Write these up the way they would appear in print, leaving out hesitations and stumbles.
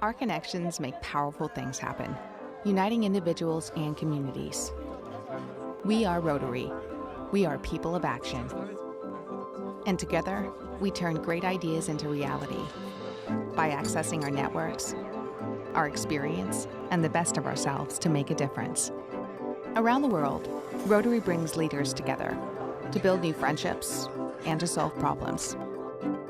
Our connections make powerful things happen, uniting individuals and communities. We are Rotary. We are people of action. And together, we turn great ideas into reality by accessing our networks, our experience, and the best of ourselves to make a difference. Around the world, Rotary brings leaders together to build new friendships and to solve problems.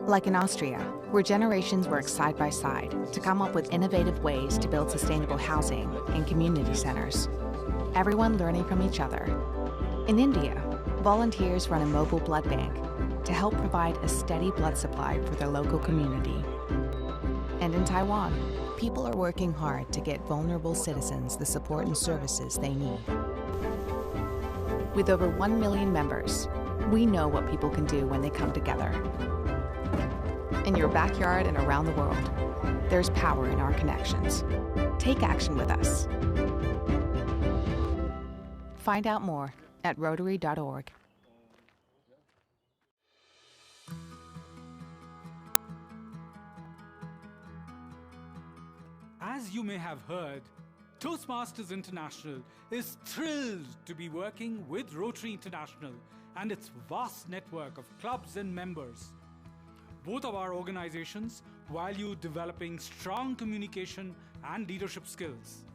Like in Austria, where generations work side by side to come up with innovative ways to build sustainable housing and community centers. Everyone learning from each other. In India, volunteers run a mobile blood bank to help provide a steady blood supply for their local community. And in Taiwan, people are working hard to get vulnerable citizens the support and services they need. With over 1 million members, we know what people can do when they come together. In your backyard and around the world, there's power in our connections. Take action with us. Find out more at Rotary.org. As you may have heard, Toastmasters International is thrilled to be working with Rotary International and its vast network of clubs and members. Both of our organizations value developing strong communication and leadership skills.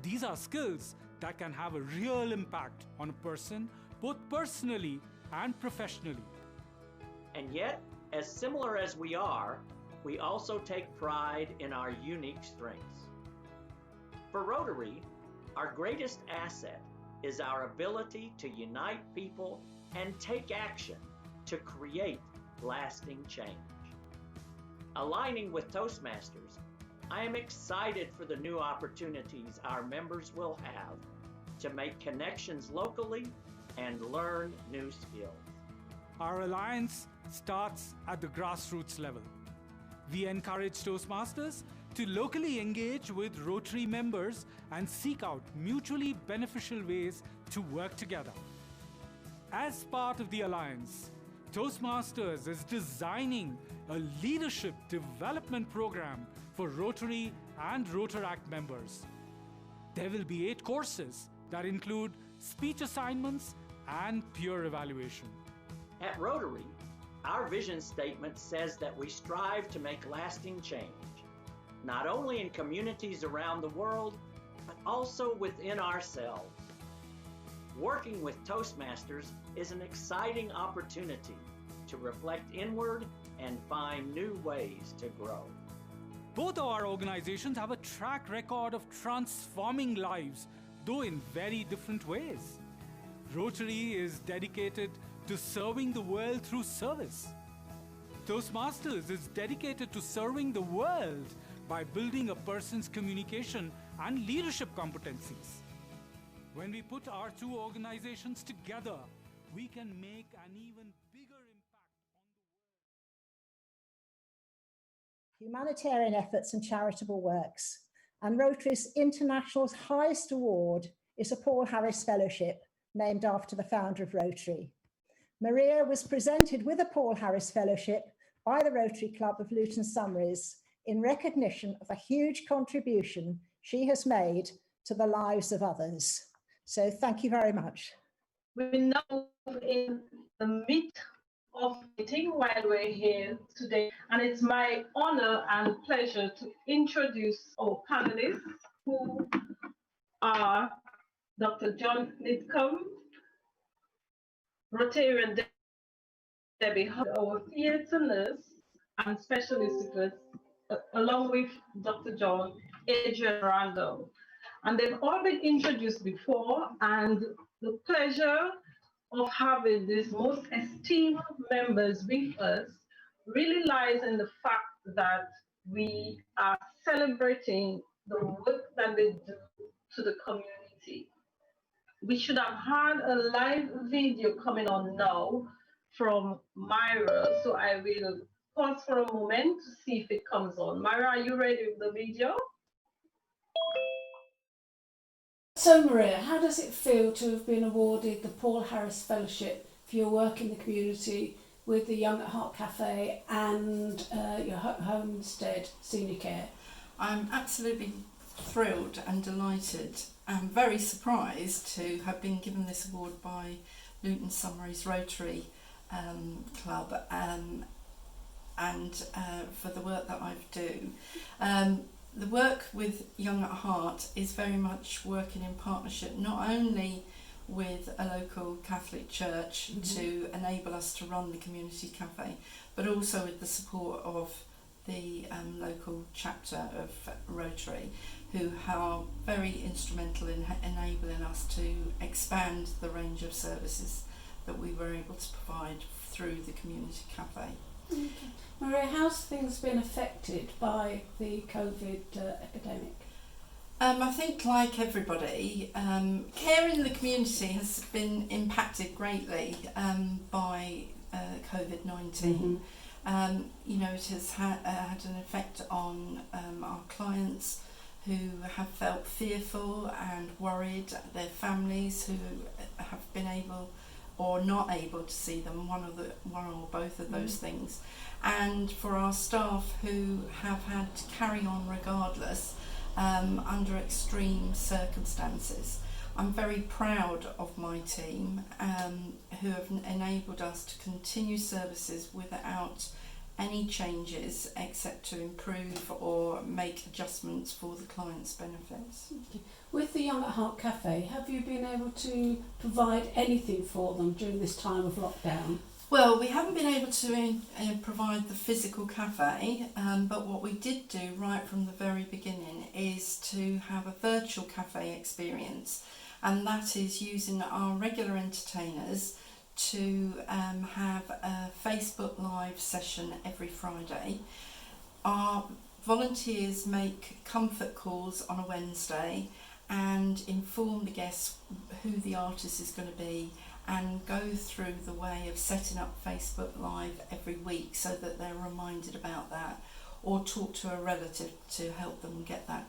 These are skills that can have a real impact on a person, both personally and professionally. And yet, as similar as we are, we also take pride in our unique strengths. For Rotary, our greatest asset is our ability to unite people and take action to create lasting change. Aligning with Toastmasters, I am excited for the new opportunities our members will have to make connections locally and learn new skills. Our alliance starts at the grassroots level. We encourage Toastmasters to locally engage with Rotary members and seek out mutually beneficial ways to work together. As part of the alliance, Toastmasters is designing a leadership development program for Rotary and Rotaract members. There will be 8 courses that include speech assignments and peer evaluation. At Rotary, our vision statement says that we strive to make lasting change, not only in communities around the world, but also within ourselves. Working with Toastmasters is an exciting opportunity to reflect inward and find new ways to grow. Both of our organizations have a track record of transforming lives, though in very different ways. Rotary is dedicated to serving the world through service. Toastmasters is dedicated to serving the world by building a person's communication and leadership competencies. When we put our 2 organizations together, we can make an even bigger impact on the world. Humanitarian efforts and charitable works. And Rotary's International's highest award is a Paul Harris Fellowship, named after the founder of Rotary. Maria was presented with a Paul Harris Fellowship by the Rotary Club of Luton Summaries in recognition of a huge contribution she has made to the lives of others. So thank you very much. We now in the midst of meeting while we're here today, and it's my honor and pleasure to introduce our panelists, who are Dr. John Beak, Rotarian Debbie, our theatre nurse and specialist nurse, along with Dr. John, Adrian Randall. And they've all been introduced before, and the pleasure of having these most esteemed members with us really lies in the fact that we are celebrating the work that they do to the community. We should have had a live video coming on now from Myra, so I will pause for a moment to see if it comes on. Myra, are you ready with the video? So Maria, how does it feel to have been awarded the Paul Harris Fellowship for your work in the community with the Young at Heart Cafe and your homestead senior care? I'm absolutely thrilled and delighted and very surprised to have been given this award by Luton Summary's Rotary Club and for the work that I do. The work with Young at Heart is very much working in partnership not only with a local Catholic church to enable us to run the community cafe, but also with the support of the local chapter of Rotary, who are very instrumental in enabling us to expand the range of services that we were able to provide through the community cafe. Okay. Maria, how's things been affected by the COVID epidemic? I think, like everybody, care in the community has been impacted greatly by COVID-19. You know, it has had an effect on our clients who have felt fearful and worried, their families who have been able or not able to see them, one or both of those things, and for our staff who have had to carry on regardless under extreme circumstances. I'm very proud of my team who have enabled us to continue services without any changes except to improve or make adjustments for the client's benefits. Okay. With the Young at Heart Cafe, have you been able to provide anything for them during this time of lockdown? Well, we haven't been able to provide the physical cafe, but what we did do right from the very beginning is to have a virtual cafe experience, and that is using our regular entertainers to have a Facebook Live session every Friday. Our volunteers make comfort calls on a Wednesday and inform the guests who the artist is going to be, and go through the way of setting up Facebook Live every week so that they're reminded about that, or talk to a relative to help them get that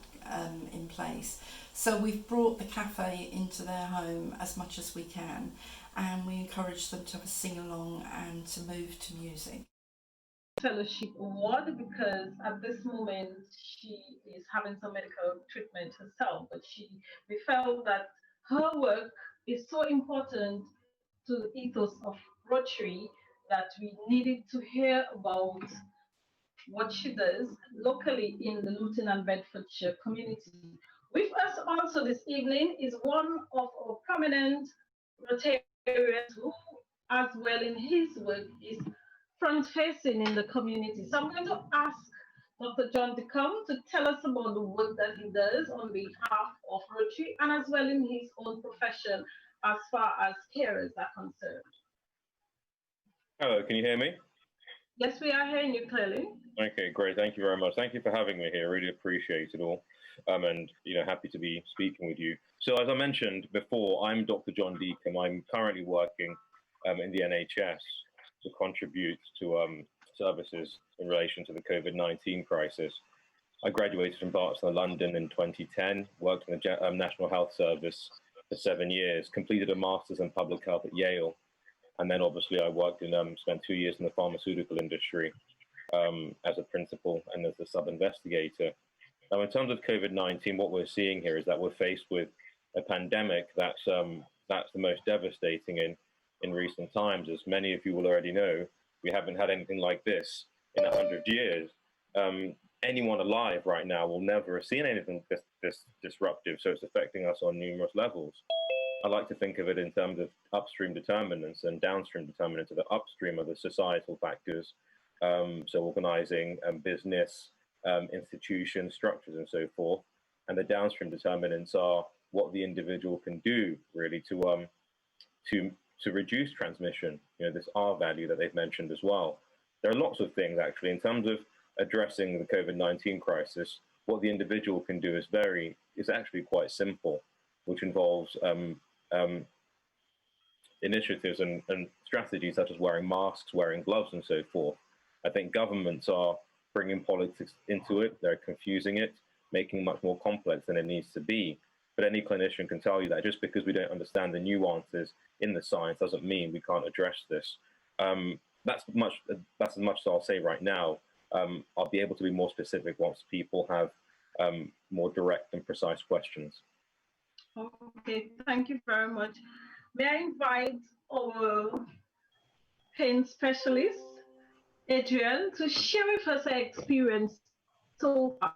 in place. So we've brought the cafe into their home as much as we can, and we encourage them to have a sing-along and to move to music. Fellowship award because at this moment she is having some medical treatment herself, but we felt that her work is so important to the ethos of Rotary that we needed to hear about what she does locally in the Luton and Bedfordshire community. With us also this evening is one of our prominent Rotarians who, as well in his work, is front-facing in the community. So I'm going to ask Dr. John Beak to tell us about the work that he does on behalf of Rotary and as well in his own profession as far as carers are concerned. Hello, can you hear me? Yes, we are hearing you clearly. Okay, great. Thank you very much. Thank you for having me here. Really appreciate it all. And, happy to be speaking with you. So as I mentioned before, I'm Dr. John Beak, and I'm currently working in the NHS to contribute to services in relation to the COVID-19 crisis. I graduated from Barts London in 2010, worked in the National Health Service for 7 years, completed a master's in public health at Yale, and then obviously I worked in, spent 2 years in the pharmaceutical industry as a principal and as a sub-investigator. Now, in terms of COVID-19, what we're seeing here is that we're faced with a pandemic that's the most devastating in recent times. As many of you will already know, we haven't had anything like this in 100 years. Anyone alive right now will never have seen anything this disruptive, so it's affecting us on numerous levels. I like to think of it in terms of upstream determinants and downstream determinants. The upstream are the societal factors, so organizing business, institutions, structures, and so forth. And the downstream determinants are what the individual can do really to reduce transmission. This R value that they've mentioned as well. There are lots of things actually in terms of addressing the COVID-19 crisis. What the individual can do is actually quite simple, which involves initiatives and strategies such as wearing masks, wearing gloves, and so forth. I think governments are bringing politics into it. They're confusing it, making it much more complex than it needs to be. But any clinician can tell you that just because we don't understand the nuances in the science doesn't mean we can't address this. That's as much as I'll say right now. I'll be able to be more specific once people have more direct and precise questions. Okay, thank you very much. May I invite our pain specialist, Adrienne, to share with us her experience so far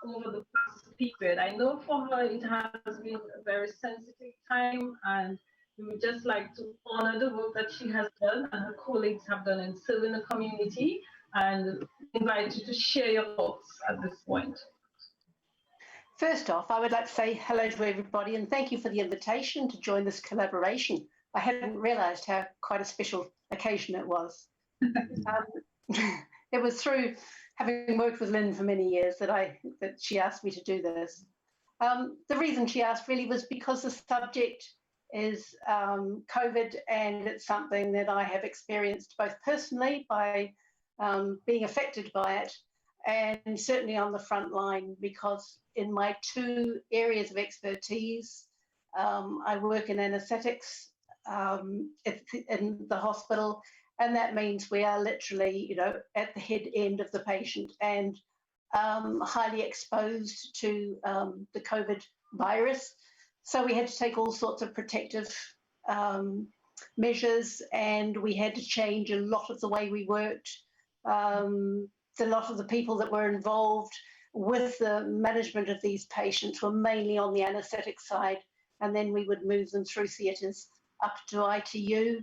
over the past period. I know for her it has been a very sensitive time, and we would just like to honor the work that she has done and her colleagues have done in serving the community, and invite you to share your thoughts at this point. First off, I would like to say hello to everybody and thank you for the invitation to join this collaboration. I hadn't realised how quite a special occasion it was. It was through having worked with Lynn for many years that she asked me to do this. The reason she asked really was because the subject is COVID, and it's something that I have experienced both personally by being affected by it, and certainly on the front line, because in my two areas of expertise, I work in anaesthetics in the hospital, and that means we are literally, at the head end of the patient and highly exposed to the COVID virus. So we had to take all sorts of protective measures, and we had to change a lot of the way we worked. A lot of the people that were involved with the management of these patients were mainly on the anaesthetic side, and then we would move them through theatres up to ITU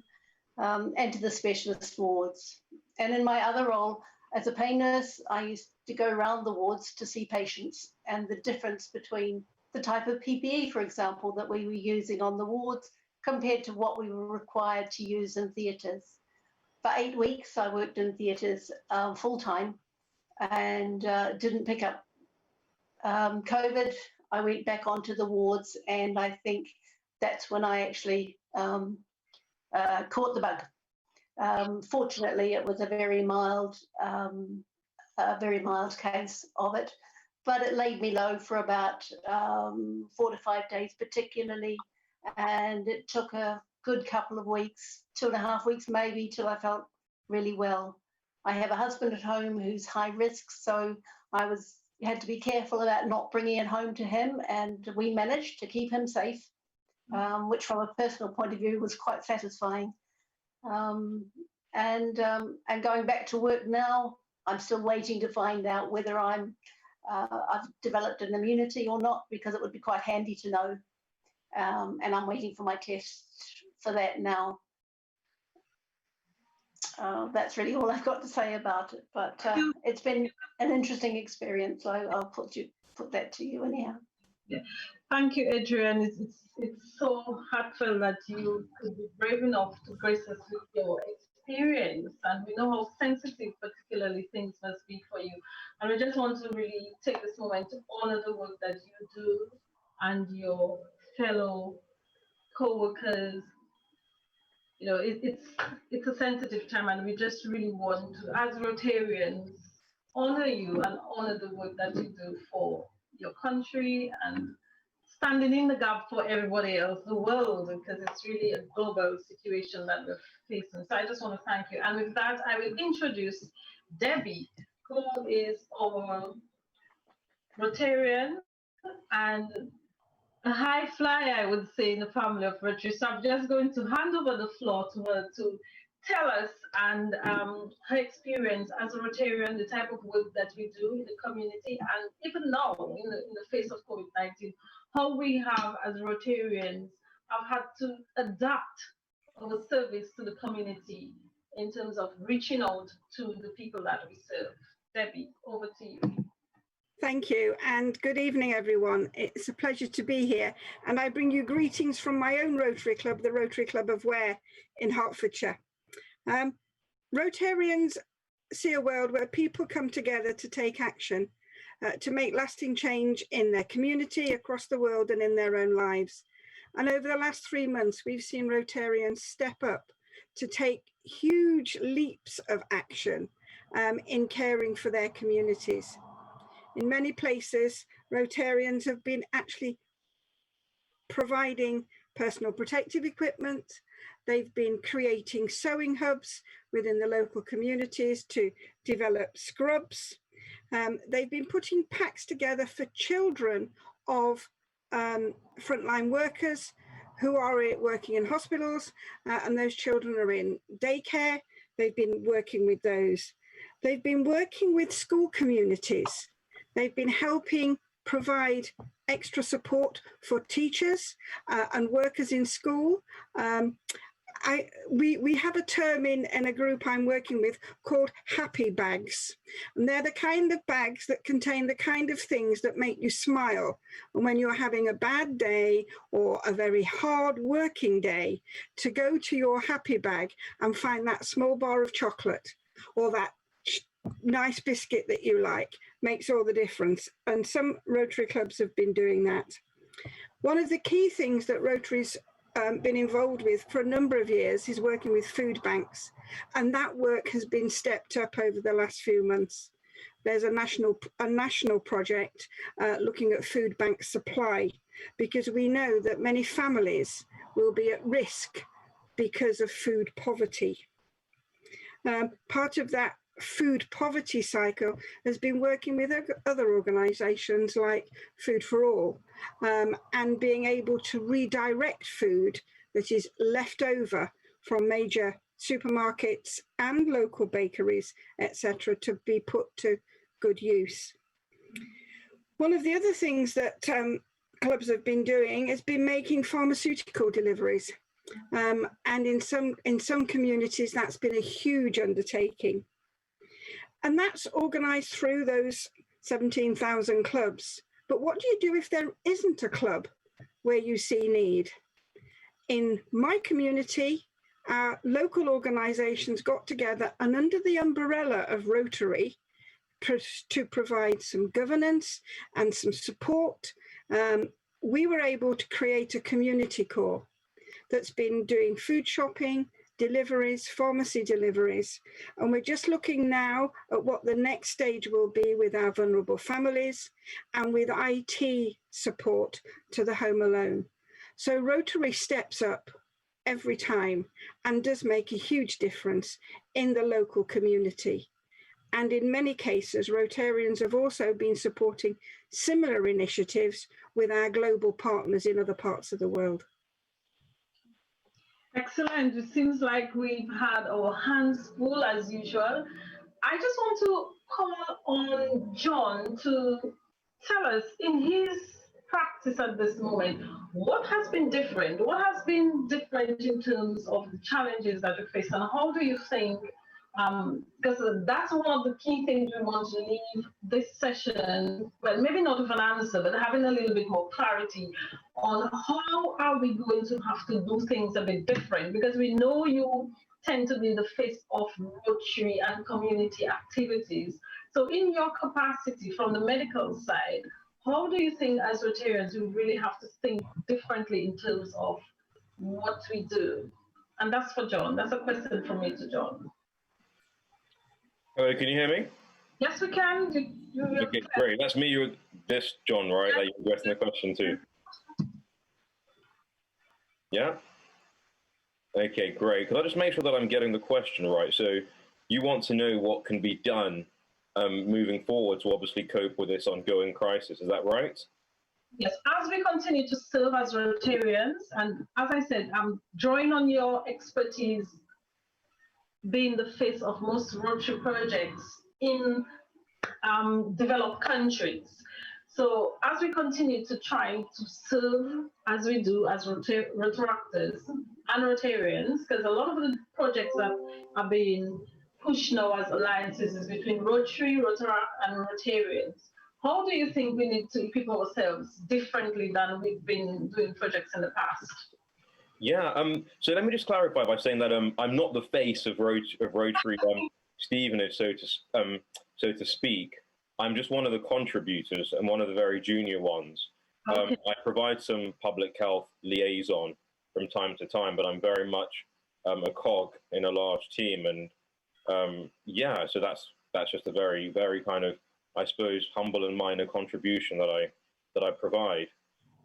and to the specialist wards. And in my other role as a pain nurse, I used to go around the wards to see patients, and the difference between the type of PPE, for example, that we were using on the wards compared to what we were required to use in theatres. For 8 weeks, I worked in theatres full-time and didn't pick up COVID. I went back onto the wards, and I think that's when I actually caught the bug. Fortunately, it was a very mild case of it, but it laid me low for about 4 to 5 days particularly, and it took a good couple of weeks, 2.5 weeks maybe, till I felt really well. I have a husband at home who's high risk, so I had to be careful about not bringing it home to him, and we managed to keep him safe, which from a personal point of view was quite satisfying. And going back to work now, I'm still waiting to find out whether I've developed an immunity or not, because it would be quite handy to know. And I'm waiting for my test for that now. That's really all I've got to say about it, but it's been an interesting experience, so I'll put that to you anyhow. Yeah. Thank you, Adrienne. It's so heartfelt that you could be brave enough to grace us with your experience, and we know how sensitive particularly things must be for you. And we just want to really take this moment to honor the work that you do and your fellow co-workers. It's a sensitive time, and we just really want to, as Rotarians, honor you and honor the work that you do for your country and standing in the gap for everybody else, the world, because it's really a global situation that we're facing. So I just want to thank you. And with that, I will introduce Debbie, who is our Rotarian and a high flyer, I would say, in the family of Rotary. So I'm just going to hand over the floor to her to tell us and her experience as a Rotarian, the type of work that we do in the community, and even now in the face of COVID-19, how we have, as Rotarians, have had to adapt our service to the community in terms of reaching out to the people that we serve. Debbie, over to you. Thank you, and good evening, everyone. It's a pleasure to be here, and I bring you greetings from my own Rotary Club, the Rotary Club of Ware in Hertfordshire. Rotarians see a world where people come together to take action, to make lasting change in their community, across the world, and in their own lives. And over the last 3 months, we've seen Rotarians step up to take huge leaps of action in caring for their communities. In many places, Rotarians have been actually providing personal protective equipment. They've been creating sewing hubs within the local communities to develop scrubs. They've been putting packs together for children of frontline workers who are working in hospitals, and those children are in daycare. They've been working with those. They've been working with school communities. They've been helping provide extra support for teachers and workers in school. We have a term in a group I'm working with called happy bags. And they're the kind of bags that contain the kind of things that make you smile. And when you're having a bad day or a very hard working day, to go to your happy bag and find that small bar of chocolate or that nice biscuit that you like makes all the difference. And some Rotary clubs have been doing that. One of the key things that Rotary's been involved with for a number of years is working with food banks, and that work has been stepped up over the last few months. There's a national project looking at food bank supply, because we know that many families will be at risk because of food poverty. Part of that food poverty cycle has been working with other organisations like Food for All, and being able to redirect food that is left over from major supermarkets and local bakeries, etc., to be put to good use. One of the other things that clubs have been doing has been making pharmaceutical deliveries, and in some communities that's been a huge undertaking. And that's organised through those 17,000 clubs. But what do you do if there isn't a club where you see need? In my community, our local organisations got together and under the umbrella of Rotary to provide some governance and some support, we were able to create a community core that's been doing food shopping, deliveries, pharmacy deliveries. And we're just looking now at what the next stage will be with our vulnerable families and with IT support to the home alone. So Rotary steps up every time and does make a huge difference in the local community. And in many cases, Rotarians have also been supporting similar initiatives with our global partners in other parts of the world. Excellent. It seems like we've had our hands full as usual. I just want to call on John to tell us, in his practice at this moment, what has been different? What has been different in terms of the challenges that you face, and how do you think, because that's one of the key things we want to leave this session, well, maybe not with an answer, but having a little bit more clarity on how are we going to have to do things a bit different, because we know you tend to be the face of Rotary and community activities. So in your capacity from the medical side, how do you think as Rotarians we really have to think differently in terms of what we do? And that's for John. That's a question from me to John. Can you hear me? Yes, we can. Okay, great. That's me, this John, right? That you're addressing the question to. Yeah? Okay, great. Can I just make sure that I'm getting the question right? So you want to know what can be done moving forward to obviously cope with this ongoing crisis, is that right? Yes, as we continue to serve as Rotarians, and as I said, I'm drawing on your expertise being the face of most Rotary projects in developed countries. So as we continue to try to serve as we do as Rotaractors and Rotarians, because a lot of the projects that are being pushed now as alliances is between Rotary, Rotaract, and Rotarians. How do you think we need to equip ourselves differently than we've been doing projects in the past? Yeah, so let me just clarify by saying that I'm not the face of Rotary, Stephen, so to speak. I'm just one of the contributors and one of the very junior ones. Okay. I provide some public health liaison from time to time, but I'm very much a cog in a large team. And yeah, so that's just a very, very kind of, I suppose, humble and minor contribution that I provide.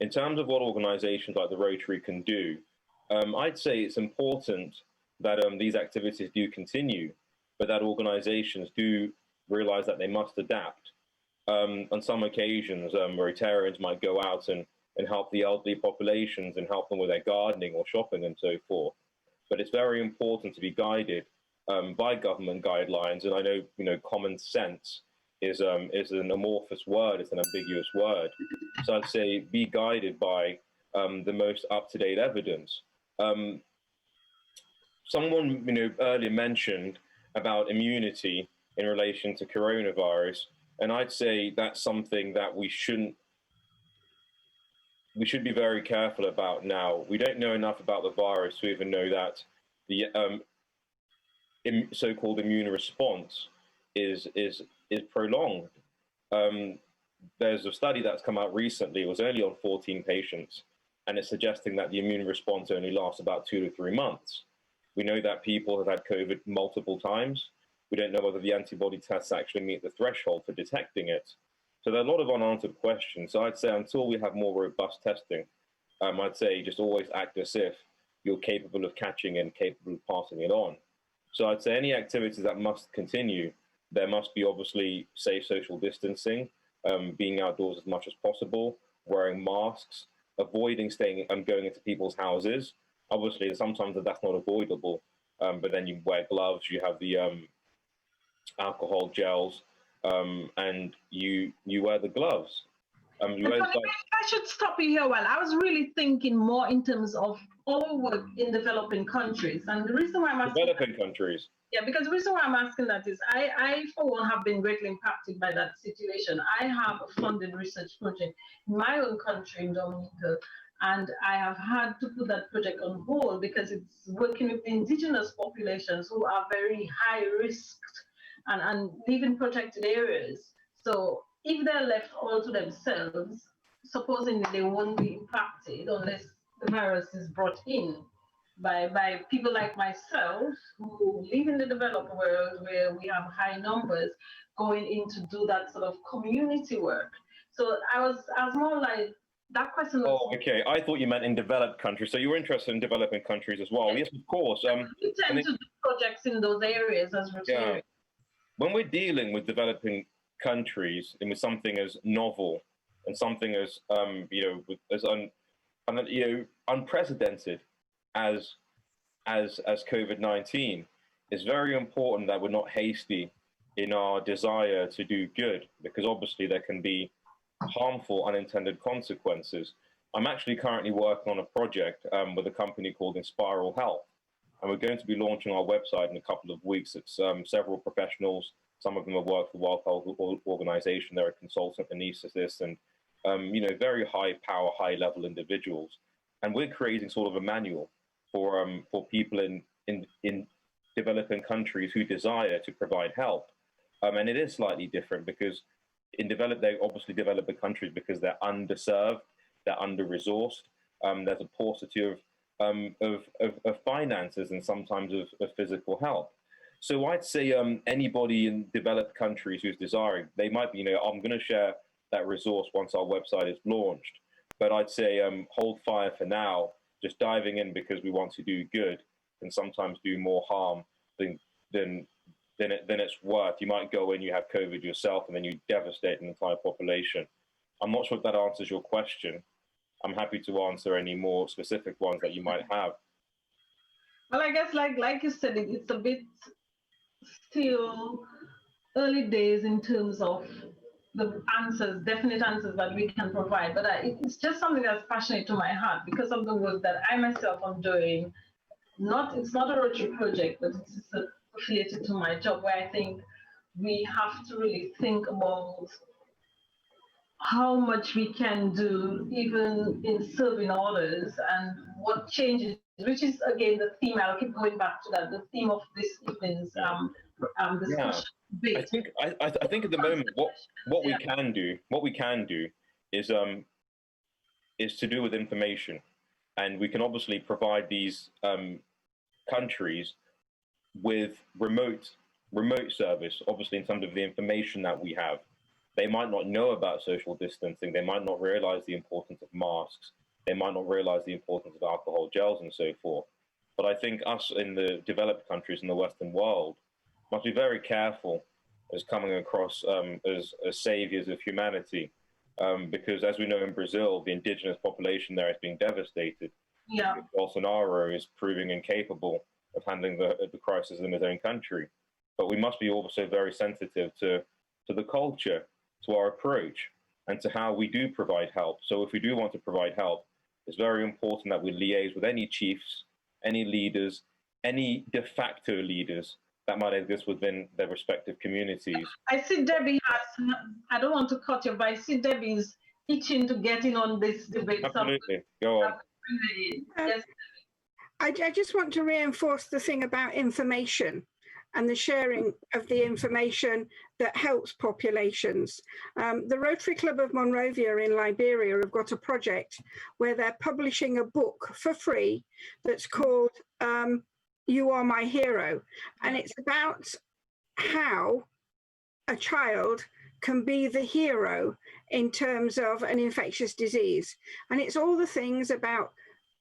In terms of what organizations like the Rotary can do, I'd say it's important that these activities do continue, but that organizations do realize that they must adapt. On some occasions, Rotarians might go out and help the elderly populations and help them with their gardening or shopping and so forth. But it's very important to be guided by government guidelines. And I know, common sense is an amorphous word, it's an ambiguous word. So I'd say be guided by the most up-to-date evidence. Someone earlier mentioned about immunity in relation to coronavirus, and I'd say that's something that we should be very careful about now. We don't know enough about the virus to even know that the so-called immune response is prolonged. There's a study that's come out recently. It was only on 14 patients, and it's suggesting that the immune response only lasts about 2 to 3 months. We know that people have had COVID multiple times. We don't know whether the antibody tests actually meet the threshold for detecting it. So there are a lot of unanswered questions. So I'd say until we have more robust testing, I'd say just always act as if you're capable of catching and capable of passing it on. So I'd say any activities that must continue, there must be obviously safe social distancing, being outdoors as much as possible, wearing masks, avoiding staying and going into people's houses. Obviously, sometimes that's not avoidable, but then you wear gloves, you have the alcohol gels, and you wear the gloves. I should stop you here. Well, I was really thinking more in terms of our work in developing countries, and the reason why I'm asking developing countries. Yeah, because the reason why I'm asking that is I for one have been greatly impacted by that situation. I have a funded research project in my own country in Dominica, and I have had to put that project on hold because it's working with the indigenous populations who are very high risk and live in protected areas. So if they're left all to themselves, supposing they won't be impacted unless the virus is brought in by people like myself who live in the developed world where we have high numbers going in to do that sort of community work. So I was more like, that question was... Oh, okay. I thought you meant in developed countries. So you were interested in developing countries as well. Yes, of course. We tend to do projects in those areas as Rotary. Yeah. When we're dealing with developing countries and with something as novel and something as unprecedented as COVID-19, it's very important that we're not hasty in our desire to do good, because obviously there can be harmful unintended consequences. I'm actually currently working on a project with a company called Inspiral Health, and we're going to be launching our website in a couple of weeks. It's several professionals. Some of them have worked for the World Health Organization. They're a consultant, anaesthetist, and very high power, high level individuals. And we're creating sort of a manual for people in developing countries who desire to provide help. And it is slightly different because they obviously develop the countries because they're underserved, they're under-resourced. There's a paucity of finances and sometimes of physical help. So I'd say anybody in developed countries who's desiring, they might be, I'm going to share that resource once our website is launched. But I'd say hold fire for now. Just diving in because we want to do good can sometimes do more harm than it's worth. You might go in, you have COVID yourself, and then you devastate an entire population. I'm not sure if that answers your question. I'm happy to answer any more specific ones that you might have. Well, I guess like you said, it's a bit still early days in terms of the answers, definite answers that we can provide. But it's just something that's passionate to my heart because of the work that I myself am doing. It's not a Rotary project, but it's affiliated to my job, where I think we have to really think about how much we can do even in serving others and what changes, which is again the theme. I'll keep going back to that, the theme of this evening's discussion. Yeah. I think at the moment what we can do is to do with information, and we can obviously provide these countries with remote service, obviously in terms of the information that we have. They might not know about social distancing. They might not realize the importance of masks. They might not realize the importance of alcohol gels and so forth. But I think us in the developed countries in the Western world must be very careful as coming across as saviors of humanity. Because as we know in Brazil, the indigenous population there is being devastated. Yeah. Bolsonaro is proving incapable of handling the crisis in his own country. But we must be also very sensitive to the culture, to our approach, and to how we do provide help. So if we do want to provide help, it's very important that we liaise with any chiefs, any leaders, any de facto leaders that might exist within their respective communities. I see Debbie has, I don't want to cut you, but I see Debbie is itching to get in on this debate. Absolutely, go on. Yes. I just want to reinforce the thing about information and the sharing of the information that helps populations. The Rotary Club of Monrovia in Liberia have got a project where they're publishing a book for free that's called You Are My Hero. And it's about how a child can be the hero in terms of an infectious disease. And it's all the things about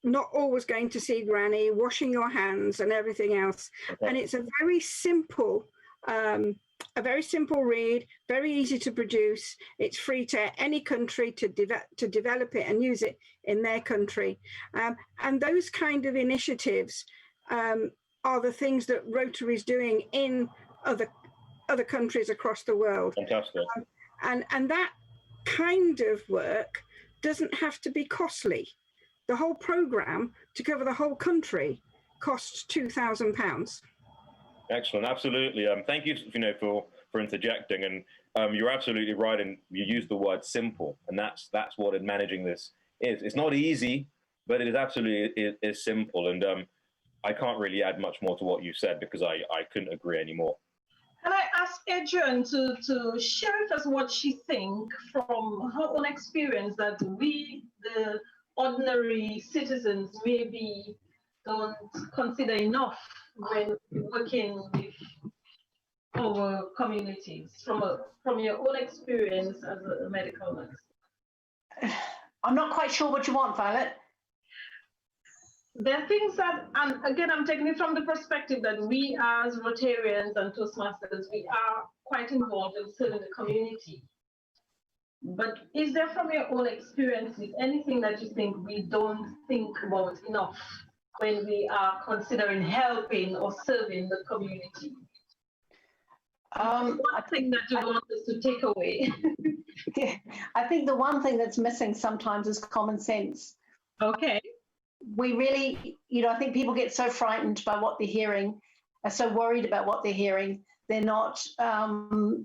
not always going to see granny, washing your hands and everything else. Okay. And it's a very simple read, very easy to produce. It's free to any country to develop it and use it in their country. And those kind of initiatives are the things that Rotary is doing in other countries across the world. Fantastic. And that kind of work doesn't have to be costly. The whole programme to cover the whole country costs £2,000. Excellent, absolutely. Thank you, for interjecting. And you're absolutely right. And you use the word simple, and that's what managing this is. It's not easy, but it is absolutely is simple. And I can't really add much more to what you said because I couldn't agree anymore. Can I ask Adrian to share with us what she thinks from her own experience that we, the ordinary citizens, maybe don't consider enough when working with our communities, from your own experience as a medical nurse? I'm not quite sure what you want, Violet. There are things that, and again, I'm taking it from the perspective that we as Rotarians and Toastmasters, we are quite involved in serving the community. But is there, from your own experiences, anything that you think we don't think about enough when we are considering helping or serving the community? One thing that you want us to take away. Yeah, I think the one thing that's missing sometimes is common sense. Okay. We really, I think people get so frightened by what they're hearing, are so worried about what they're hearing, they're not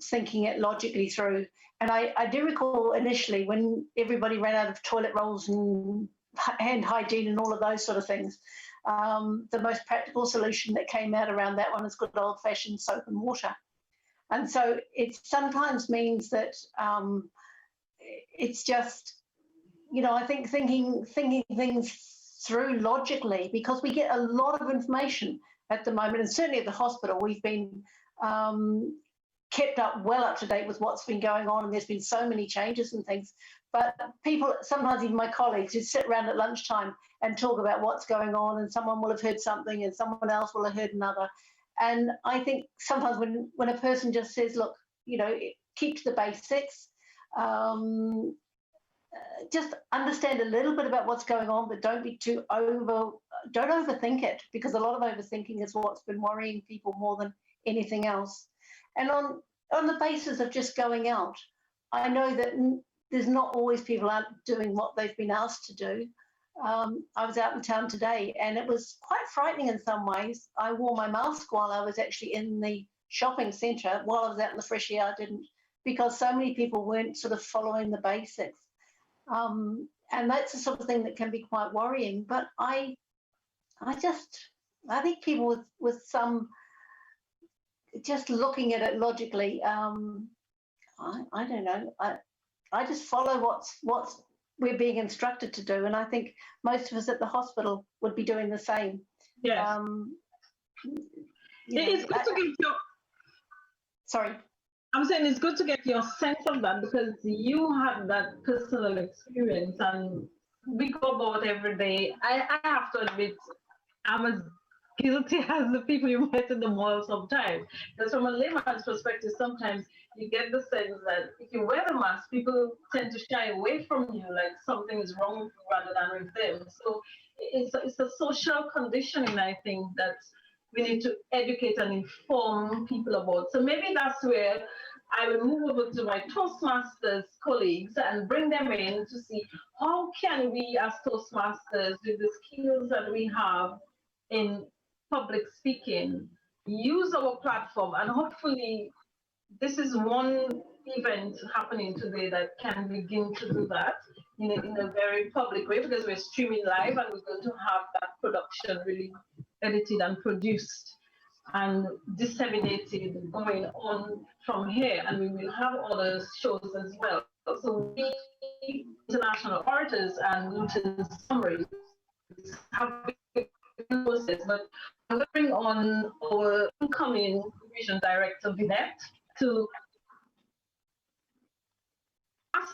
thinking it logically through. And I do recall initially when everybody ran out of toilet rolls and hand hygiene and all of those sort of things, the most practical solution that came out around that one is good old-fashioned soap and water. And so it sometimes means that it's just, I think thinking things through logically, because we get a lot of information at the moment, and certainly at the hospital we've been kept up to date with what's been going on, and there's been so many changes and things. But people, sometimes even my colleagues, who sit around at lunchtime and talk about what's going on, and someone will have heard something and someone else will have heard another. And I think sometimes when a person just says, look, keep to the basics, just understand a little bit about what's going on, but don't overthink it, because a lot of overthinking is what's been worrying people more than anything else. And on the basis of just going out, I know that there's not always people out doing what they've been asked to do. I was out in town today and it was quite frightening in some ways. I wore my mask while I was actually in the shopping centre. While I was out in the fresh air, I didn't, because so many people weren't sort of following the basics. And that's the sort of thing that can be quite worrying. But I think people with some, just looking at it logically, I don't know. I just follow what's we're being instructed to do, and I think most of us at the hospital would be doing the same. Yeah. It's good to get your. Sorry. I'm saying it's good to get your sense of that, because you have that personal experience, and we go about every day. I have to admit, I'm as guilty as the people you met in the mall sometimes. Because from a layman's perspective, sometimes you get the sense that if you wear the mask, people tend to shy away from you, like something is wrong with you rather than with them. So it's a social conditioning, I think, that we need to educate and inform people about. So maybe that's where I will move over to my Toastmasters colleagues and bring them in to see how can we as Toastmasters, with the skills that we have in public speaking, use our platform, and hopefully this is one event happening today that can begin to do that in a very public way, because we're streaming live and we're going to have that production really edited and produced and disseminated going on from here, and we will have other shows as well. So we, international artists and Luton's summaries, have been process, but I'm going to bring on our incoming division director, Vinette, to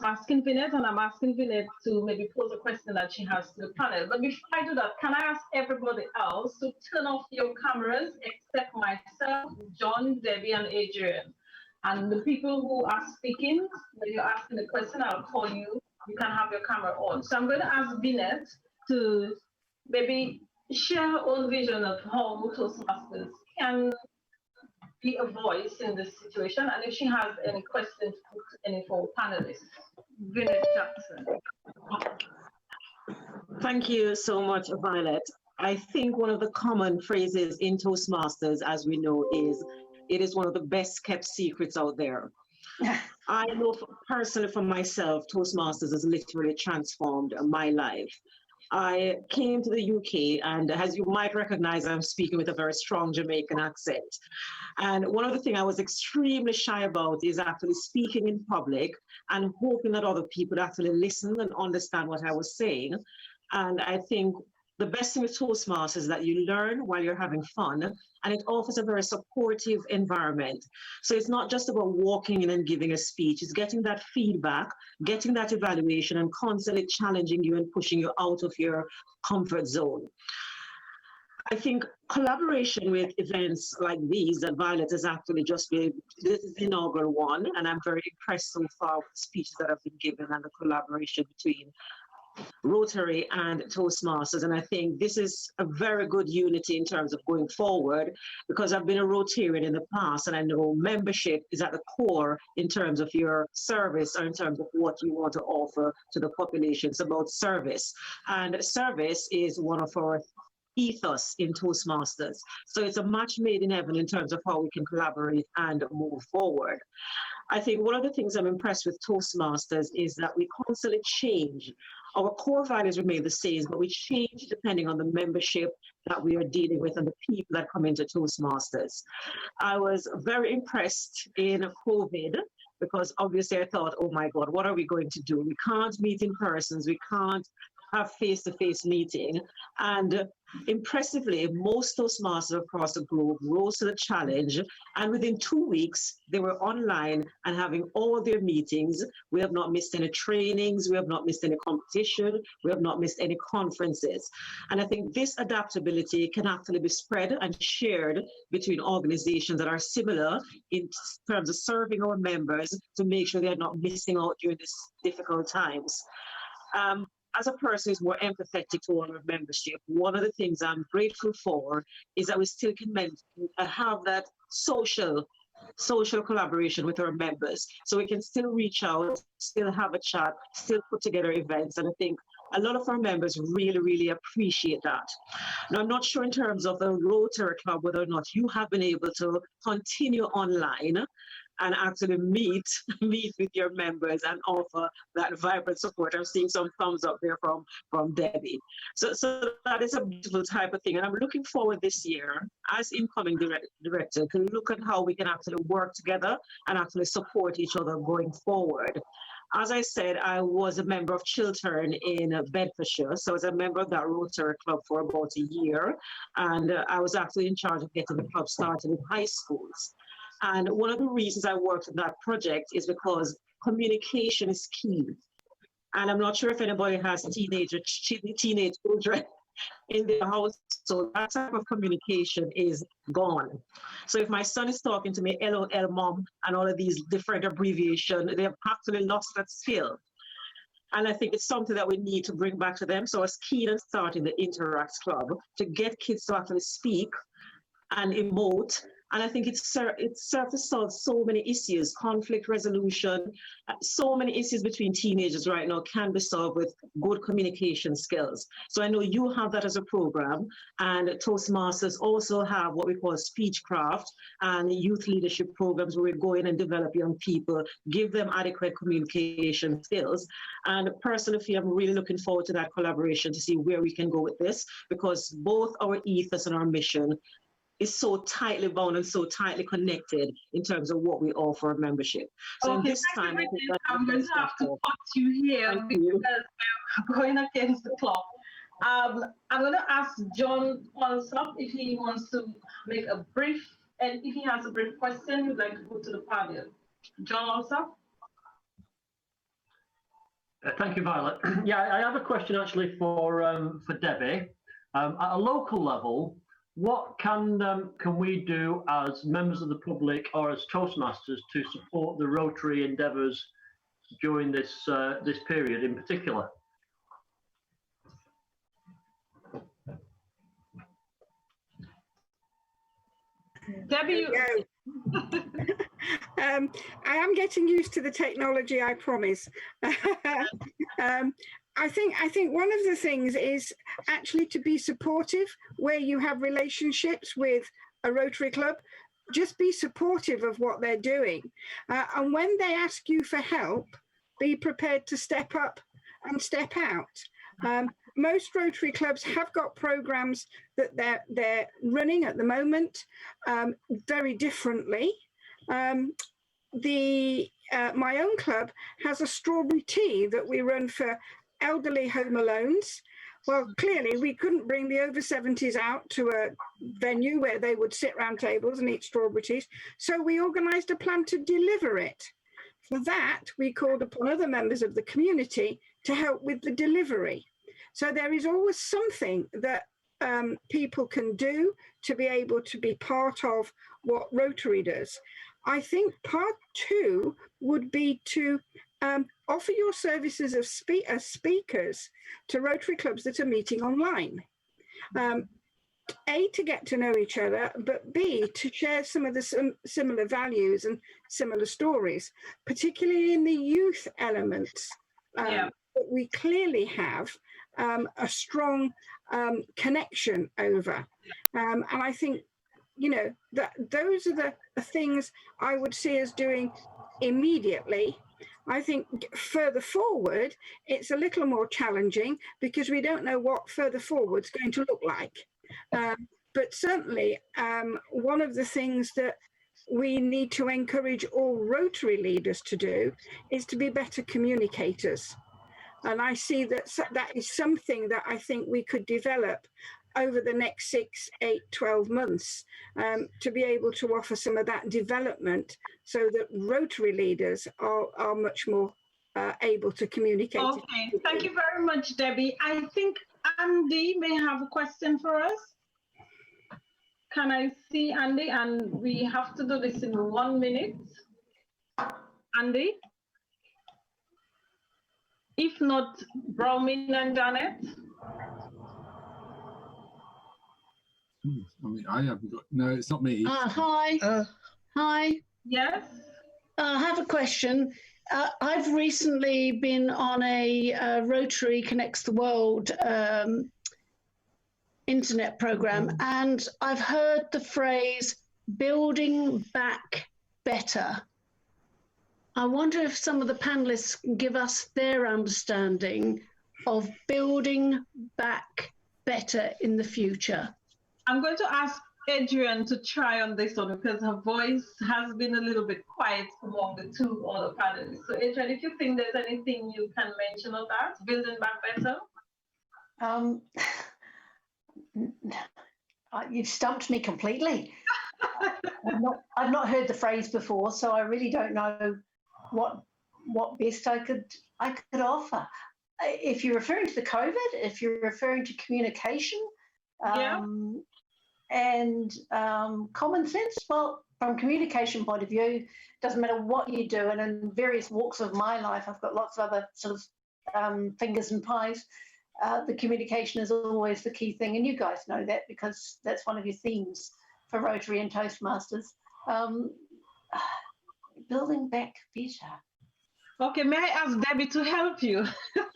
asking Vinette, and I'm asking Vinette to maybe pose a question that she has to the panel. But before I do that, can I ask everybody else to turn off your cameras except myself, John, Debbie, and Adrian? And the people who are speaking, when you're asking the question, I'll call you. You can have your camera on. So I'm going to ask Vinette to maybe share her own vision of how Toastmasters can be a voice in this situation, and if she has any questions for any of our panelists. Vinette Jackson. Thank you so much, Violet. I think one of the common phrases in Toastmasters, as we know, is it is one of the best kept secrets out there. I know personally for myself, Toastmasters has literally transformed my life. I came to the UK, and as you might recognize, I'm speaking with a very strong Jamaican accent. And one of the things I was extremely shy about is actually speaking in public and hoping that other people actually listen and understand what I was saying. And I think the best thing with Toastmasters is that you learn while you're having fun, and it offers a very supportive environment. So it's not just about walking in and giving a speech, it's getting that feedback, getting that evaluation, and constantly challenging you and pushing you out of your comfort zone. I think collaboration with events like these that Violet has actually just been, this is the inaugural one, and I'm very impressed so far with the speeches that have been given and the collaboration between Rotary and Toastmasters. And I think this is a very good unity in terms of going forward, because I've been a Rotarian in the past, and I know membership is at the core in terms of your service or in terms of what you want to offer to the population. It's about service, and service is one of our ethos in Toastmasters. So it's a match made in heaven in terms of how we can collaborate and move forward. I think one of the things I'm impressed with Toastmasters is that we constantly change. Our core values remain the same, but we change depending on the membership that we are dealing with and the people that come into Toastmasters. I was very impressed in COVID, because obviously I thought, oh my God, what are we going to do? We can't meet in persons, we can't have face-to-face meeting. And impressively, most Toastmasters across the globe rose to the challenge, and within 2 weeks, they were online and having all their meetings. We have not missed any trainings, we have not missed any competition, we have not missed any conferences. And I think this adaptability can actually be spread and shared between organizations that are similar in terms of serving our members to make sure they're not missing out during these difficult times. As a person who's more empathetic to our membership, one of the things I'm grateful for is that we still can have that social collaboration with our members. So we can still reach out, still have a chat, still put together events. And I think a lot of our members really, really appreciate that. Now, I'm not sure in terms of the Rotary Club, whether or not you have been able to continue online and actually meet with your members and offer that vibrant support. I'm seeing some thumbs up there from Debbie. So that is a beautiful type of thing. And I'm looking forward this year as incoming director to look at how we can actually work together and actually support each other going forward. As I said, I was a member of Chiltern in Bedfordshire. So I was a member of that Rotary Club for about a year. And I was actually in charge of getting the club started in high schools. And one of the reasons I worked on that project is because communication is key. And I'm not sure if anybody has teenage children, in their house. So that type of communication is gone. So if my son is talking to me, LOL mom, and all of these different abbreviations, they have actually lost that skill. And I think it's something that we need to bring back to them. So I was keen on starting the Interact Club to get kids to actually speak and emote. And I think it served to solve so many issues, conflict resolution, so many issues between teenagers right now can be solved with good communication skills. So I know you have that as a program, and Toastmasters also have what we call Speechcraft and youth leadership programs where we go in and develop young people, give them adequate communication skills. And personally, I'm really looking forward to that collaboration to see where we can go with this, because both our ethos and our mission is so tightly bound and so tightly connected in terms of what we offer membership. So okay, this time, I'm going to have to cut you here because we're going against the clock. I'm going to ask John also if he wants to make a brief, and if he has a brief question, we'd like to go to the panel. John also. Thank you, Violet. Yeah, I have a question actually for Debbie. At a local level, what can we do as members of the public or as Toastmasters to support the Rotary endeavours during this this period in particular? Debbie, I am getting used to the technology, I promise. I think one of the things is actually to be supportive where you have relationships with a Rotary Club. Just be supportive of what they're doing. And when they ask you for help, be prepared to step up and step out. Most Rotary clubs have got programs that they're running at the moment very differently. My own club has a strawberry tea that we run for elderly home alones. Well, clearly we couldn't bring the over 70s out to a venue where they would sit round tables and eat strawberry teas. So we organised a plan to deliver it. For that, we called upon other members of the community to help with the delivery. So there is always something that people can do to be able to be part of what Rotary does. I think part two would be to offer your services as speakers to Rotary clubs that are meeting online. A, to get to know each other, but B, to share some of the similar values and similar stories, particularly in the youth elements. That we clearly have a strong connection over. And I think, you know, that those are the things I would see as doing immediately. I think further forward, it's a little more challenging because we don't know what further forward's going to look like. But certainly, one of the things that we need to encourage all Rotary leaders to do is to be better communicators. And I see that that is something that I think we could develop over the next 6, 8, 12 months to be able to offer some of that development so that Rotary leaders are much more able to communicate. Okay, thank you very much, Debbie. I think Andy may have a question for us. Can I see Andy? And we have to do this in 1 minute. Andy? If not, Browmin and Janet? I mean, I haven't got, no, it's not me. Hi. Hi. Yes? I have a question. I've recently been on a Rotary Connects the World internet program, and I've heard the phrase building back better. I wonder if some of the panelists can give us their understanding of building back better in the future. I'm going to ask Adrian to try on this one because her voice has been a little bit quiet among the two other panelists. So Adrian, if you think there's anything you can mention of that, building back better? You've stumped me completely. I've not heard the phrase before, so I really don't know what best I could offer. if you're referring to the COVID, if you're referring to communication and common sense, well, from a communication point of view, doesn't matter what you do, and in various walks of my life, I've got lots of other sort of fingers and pies. The communication is always the key thing, and you guys know that because that's one of your themes for Rotary and Toastmasters. Building back better. Okay, may I ask Debbie to help you?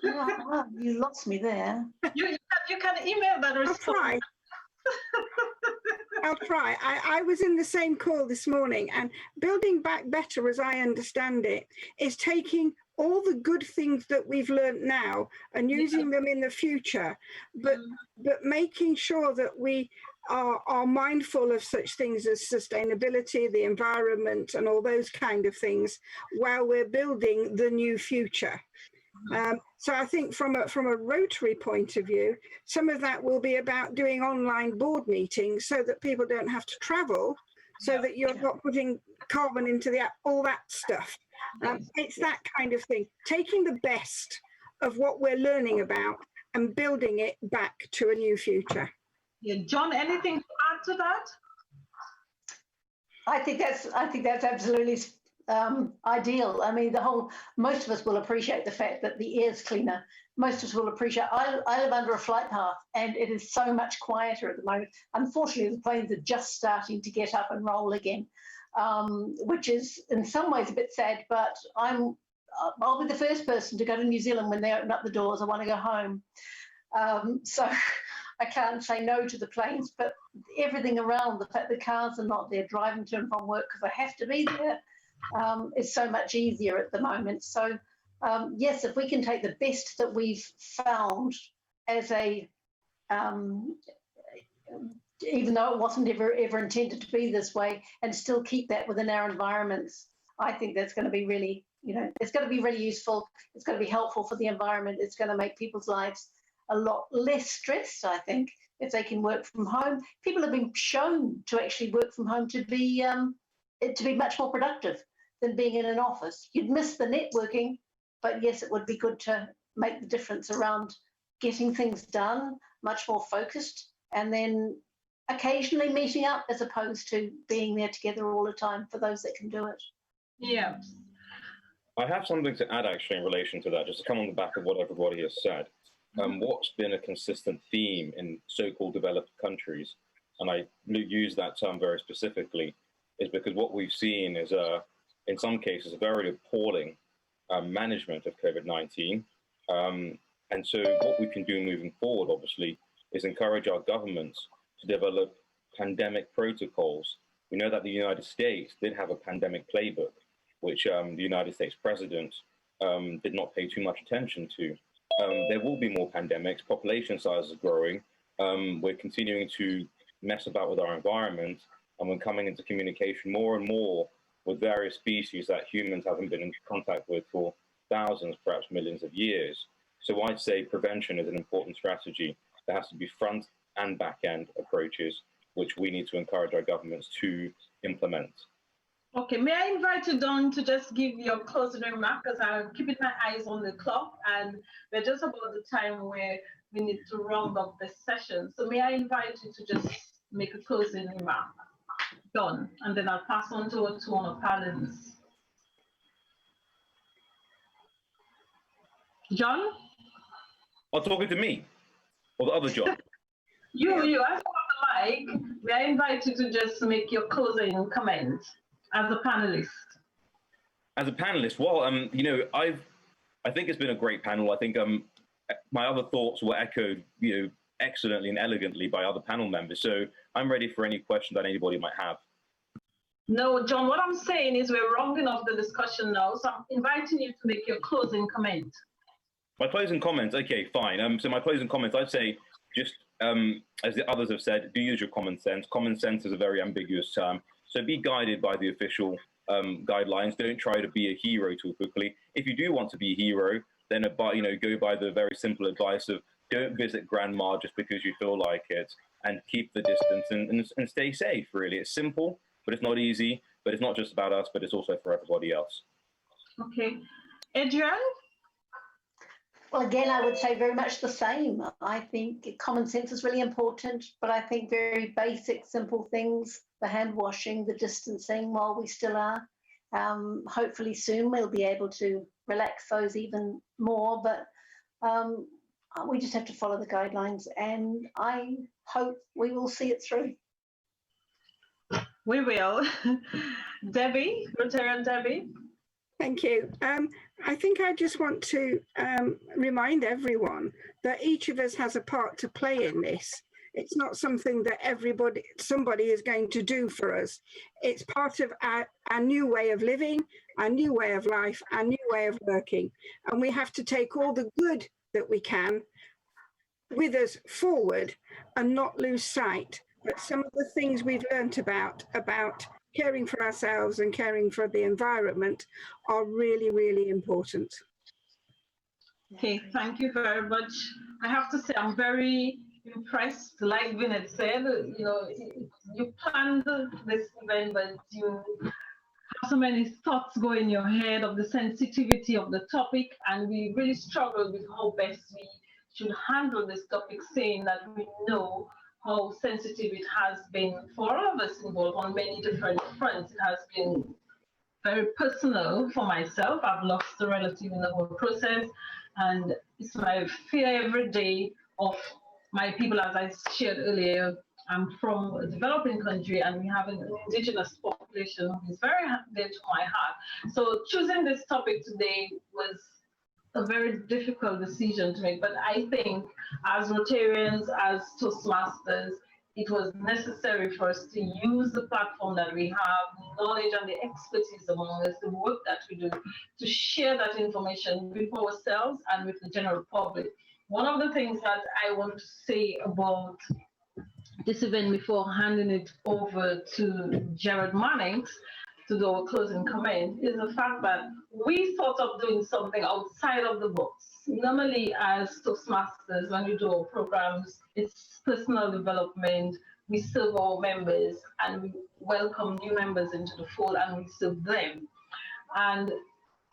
Well, you lost me there. You can email that response. I'll try. I'll try. I was in the same call this morning, and building back better, as I understand it, is taking all the good things that we've learned now and using them in the future, but making sure that we are mindful of such things as sustainability, the environment, and all those kind of things while we're building the new future. So I think from a Rotary point of view, some of that will be about doing online board meetings so that people don't have to travel, so that you're not putting carbon into the app, all that stuff. It's that kind of thing, taking the best of what we're learning about and building it back to a new future. Yeah, John, anything to add to that? I think that's absolutely ideal. I mean, most of us will appreciate the fact that the air's cleaner. Most of us will appreciate. I live under a flight path, and it is so much quieter at the moment. Unfortunately, the planes are just starting to get up and roll again, which is in some ways a bit sad. But I'll be the first person to go to New Zealand when they open up the doors. I want to go home, so I can't say no to the planes. But everything around, the fact the cars are not there, driving to and from work because I have to be there, is so much easier at the moment. So yes, if we can take the best that we've found as a, even though it wasn't ever intended to be this way, and still keep that within our environments, I think that's going to be really, it's going to be really useful. It's going to be helpful for the environment. It's going to make people's lives a lot less stressed, I think, if they can work from home. People have been shown to actually work from home to be much more productive than being in an office. You'd miss the networking, but yes, it would be good to make the difference around getting things done, much more focused, and then occasionally meeting up as opposed to being there together all the time for those that can do it. Yeah. I have something to add actually in relation to that, just to come on the back of what everybody has said. What's been a consistent theme in so-called developed countries, and I use that term very specifically, is because what we've seen is, in some cases, a very appalling management of COVID-19. And so what we can do moving forward, obviously, is encourage our governments to develop pandemic protocols. We know that the United States did have a pandemic playbook, which the United States president did not pay too much attention to. There will be more pandemics. Population size is growing. We're continuing to mess about with our environment, and we're coming into communication more and more with various species that humans haven't been in contact with for thousands, perhaps millions of years. So I'd say prevention is an important strategy. There has to be front and back end approaches, which we need to encourage our governments to implement. Okay, may I invite you, Dawn, to just give your closing remark, because I'm keeping my eyes on the clock, and we're just about the time where we need to round up this session. So may I invite you to just make a closing remark, Dawn, and then I'll pass on to one of our panelists. John? Are talking to me or the other John? You, as the mic, may I invite you to just make your closing comment as a panelist? As a panelist, well, I think it's been a great panel. I think my other thoughts were echoed, excellently and elegantly by other panel members. So I'm ready for any questions that anybody might have. No, John, what I'm saying is we're rounding off the discussion now. So I'm inviting you to make your closing comment. My closing comments, okay, fine. So my closing comments, I'd say just, as the others have said, do use your common sense. Common sense is a very ambiguous term. So be guided by the official guidelines. Don't try to be a hero too quickly. If you do want to be a hero, then go by the very simple advice of don't visit grandma just because you feel like it, and keep the distance and stay safe, really. It's simple, but it's not easy. But it's not just about us, but it's also for everybody else. Okay. Adrian? Well, again, I would say very much the same. I think common sense is really important, but I think very basic, simple things, the hand washing, the distancing while we still are. Hopefully soon we'll be able to relax those even more, but we just have to follow the guidelines, and I hope we will see it through. We will. Debbie, Rotarian Debbie. Thank you. I think I just want to remind everyone that each of us has a part to play in this. It's not something that somebody is going to do for us. It's part of our new way of living, our new way of life, our new way of working. And we have to take all the good that we can with us forward and not lose sight that some of the things we've learnt about caring for ourselves and caring for the environment are really, really important. Okay, thank you very much. I have to say I'm very impressed, like Vinette said, you know, you planned this event, but you have so many thoughts go in your head of the sensitivity of the topic, and we really struggled with how best we should handle this topic, saying that we know how sensitive it has been for all of us involved on many different fronts. It has been very personal for myself. I've lost a relative in the whole process, and it's my fear every day of my people. As I shared earlier, I'm from a developing country, and we have an indigenous population who is very dear to my heart. So choosing this topic today was a very difficult decision to make, but I think as Rotarians, as Toastmasters, it was necessary for us to use the platform that we have, knowledge and the expertise among us, the work that we do, to share that information with ourselves and with the general public. One of the things that I want to say about this event before handing it over to Jared Mannings to do our closing comment is the fact that we thought of doing something outside of the box. Normally, as Toastmasters, when we do our programs, it's personal development. We serve our members and we welcome new members into the fold and we serve them. And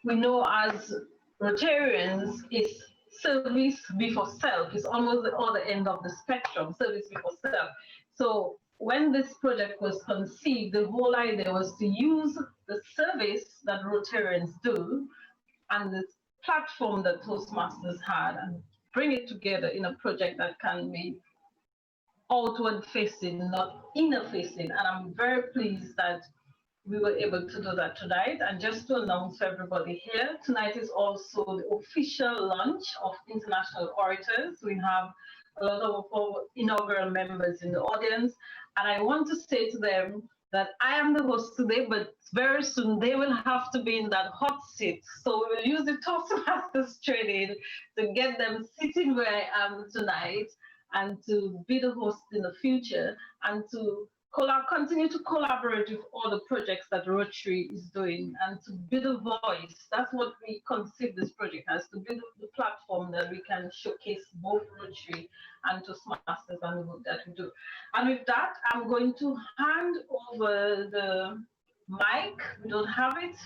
we know as Rotarians, it's service before self. It's almost the other end of the spectrum, service before self. So when this project was conceived, the whole idea was to use the service that Rotarians do and the platform that Toastmasters had and bring it together in a project that can be outward facing, not inner facing. And I'm very pleased that we were able to do that tonight. And just to announce to everybody here, tonight is also the official launch of International Orators. We have a lot of our inaugural members in the audience. And I want to say to them that I am the host today, but very soon they will have to be in that hot seat. So we will use the Toastmasters training to get them sitting where I am tonight and to be the host in the future and to continue to collaborate with all the projects that Rotary is doing and to be the voice. That's what we conceive this project as, to be the platform that we can showcase both Rotary and Toastmasters and the work that we do. And with that, I'm going to hand over the mic. We don't have it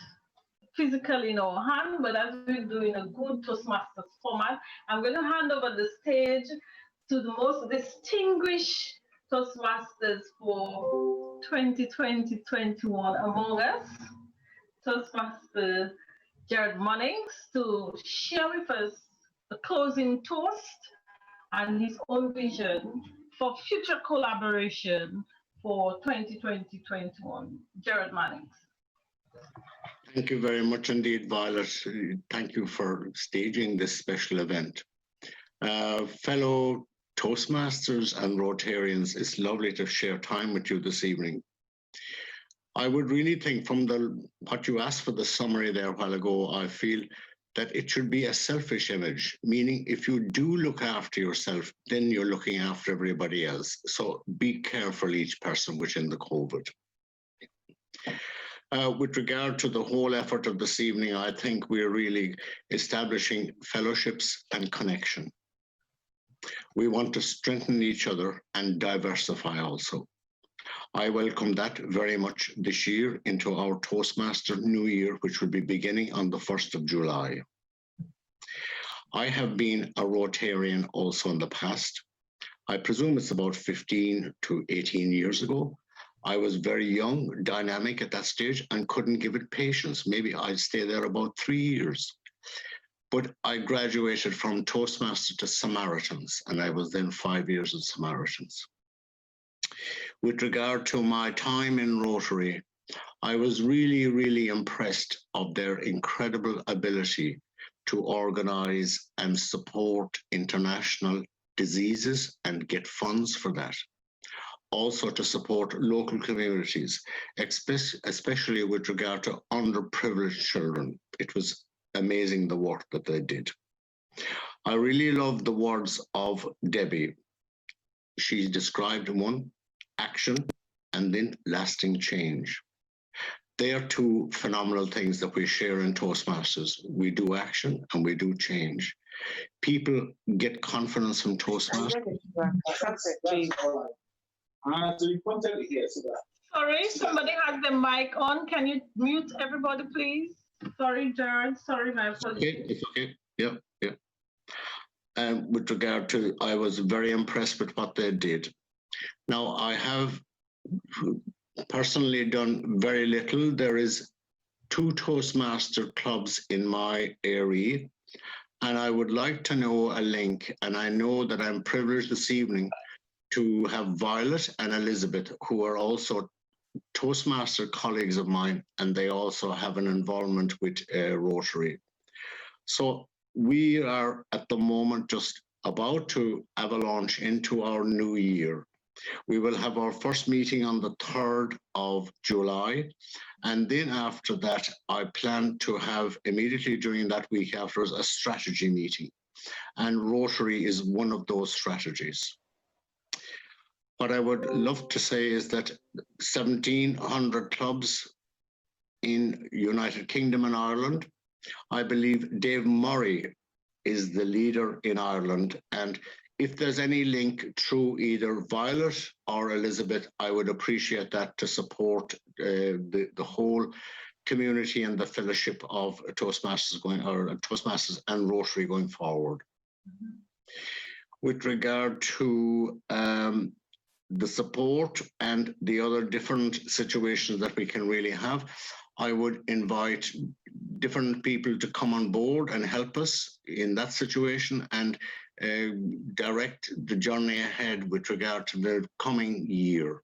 physically in our hand, but as we do in a good Toastmasters format, I'm going to hand over the stage to the most distinguished Toastmasters for 2020-21 among us, Toastmaster Jared Mannings, to share with us the closing toast and his own vision for future collaboration for 2020-21. Jared Mannings. Thank you very much indeed, Violet. Thank you for staging this special event. Fellow Toastmasters and Rotarians, it's lovely to share time with you this evening. I would really think from what you asked for the summary there a while ago, I feel that it should be a selfish image, meaning if you do look after yourself, then you're looking after everybody else. So be careful, each person within the COVID. With regard to the whole effort of this evening, I think we're really establishing fellowships and connection. We want to strengthen each other and diversify also. I welcome that very much this year into our Toastmaster New Year, which will be beginning on the 1st of July. I have been a Rotarian also in the past. I presume it's about 15 to 18 years ago. I was very young, dynamic at that stage, and couldn't give it patience. Maybe I'd stay there about 3 years. But I graduated from Toastmasters to Samaritans, and I was then 5 years in Samaritans. With regard to my time in Rotary, I was really, really impressed of their incredible ability to organize and support international diseases and get funds for that. Also to support local communities, especially with regard to underprivileged children. It was amazing the work that they did. I really love the words of Debbie. She described one, action, and then lasting change. They are two phenomenal things that we share in Toastmasters. We do action and we do change. People get confidence from Toastmasters. Sorry, somebody has the mic on. Can you mute everybody, please? Sorry, Jared. Sorry, my apologies. Okay, it's okay. Yeah. With regard to, I was very impressed with what they did. Now, I have personally done very little. There is 2 Toastmaster clubs in my area, and I would like to know a link. And I know that I'm privileged this evening to have Violet and Elizabeth, who are also Toastmaster colleagues of mine, and they also have an involvement with Rotary. So we are at the moment just about to avalanche into our new year. We will have our first meeting on the 3rd of July. And then after that, I plan to have immediately during that week afterwards a strategy meeting. And Rotary is one of those strategies. What I would love to say is that 1,700 clubs in United Kingdom and Ireland. I believe Dave Murray is the leader in Ireland. And if there's any link through either Violet or Elizabeth, I would appreciate that to support the whole community and the fellowship of Toastmasters Toastmasters and Rotary going forward. Mm-hmm. With regard to the support and the other different situations that we can really have, I would invite different people to come on board and help us in that situation and direct the journey ahead with regard to the coming year.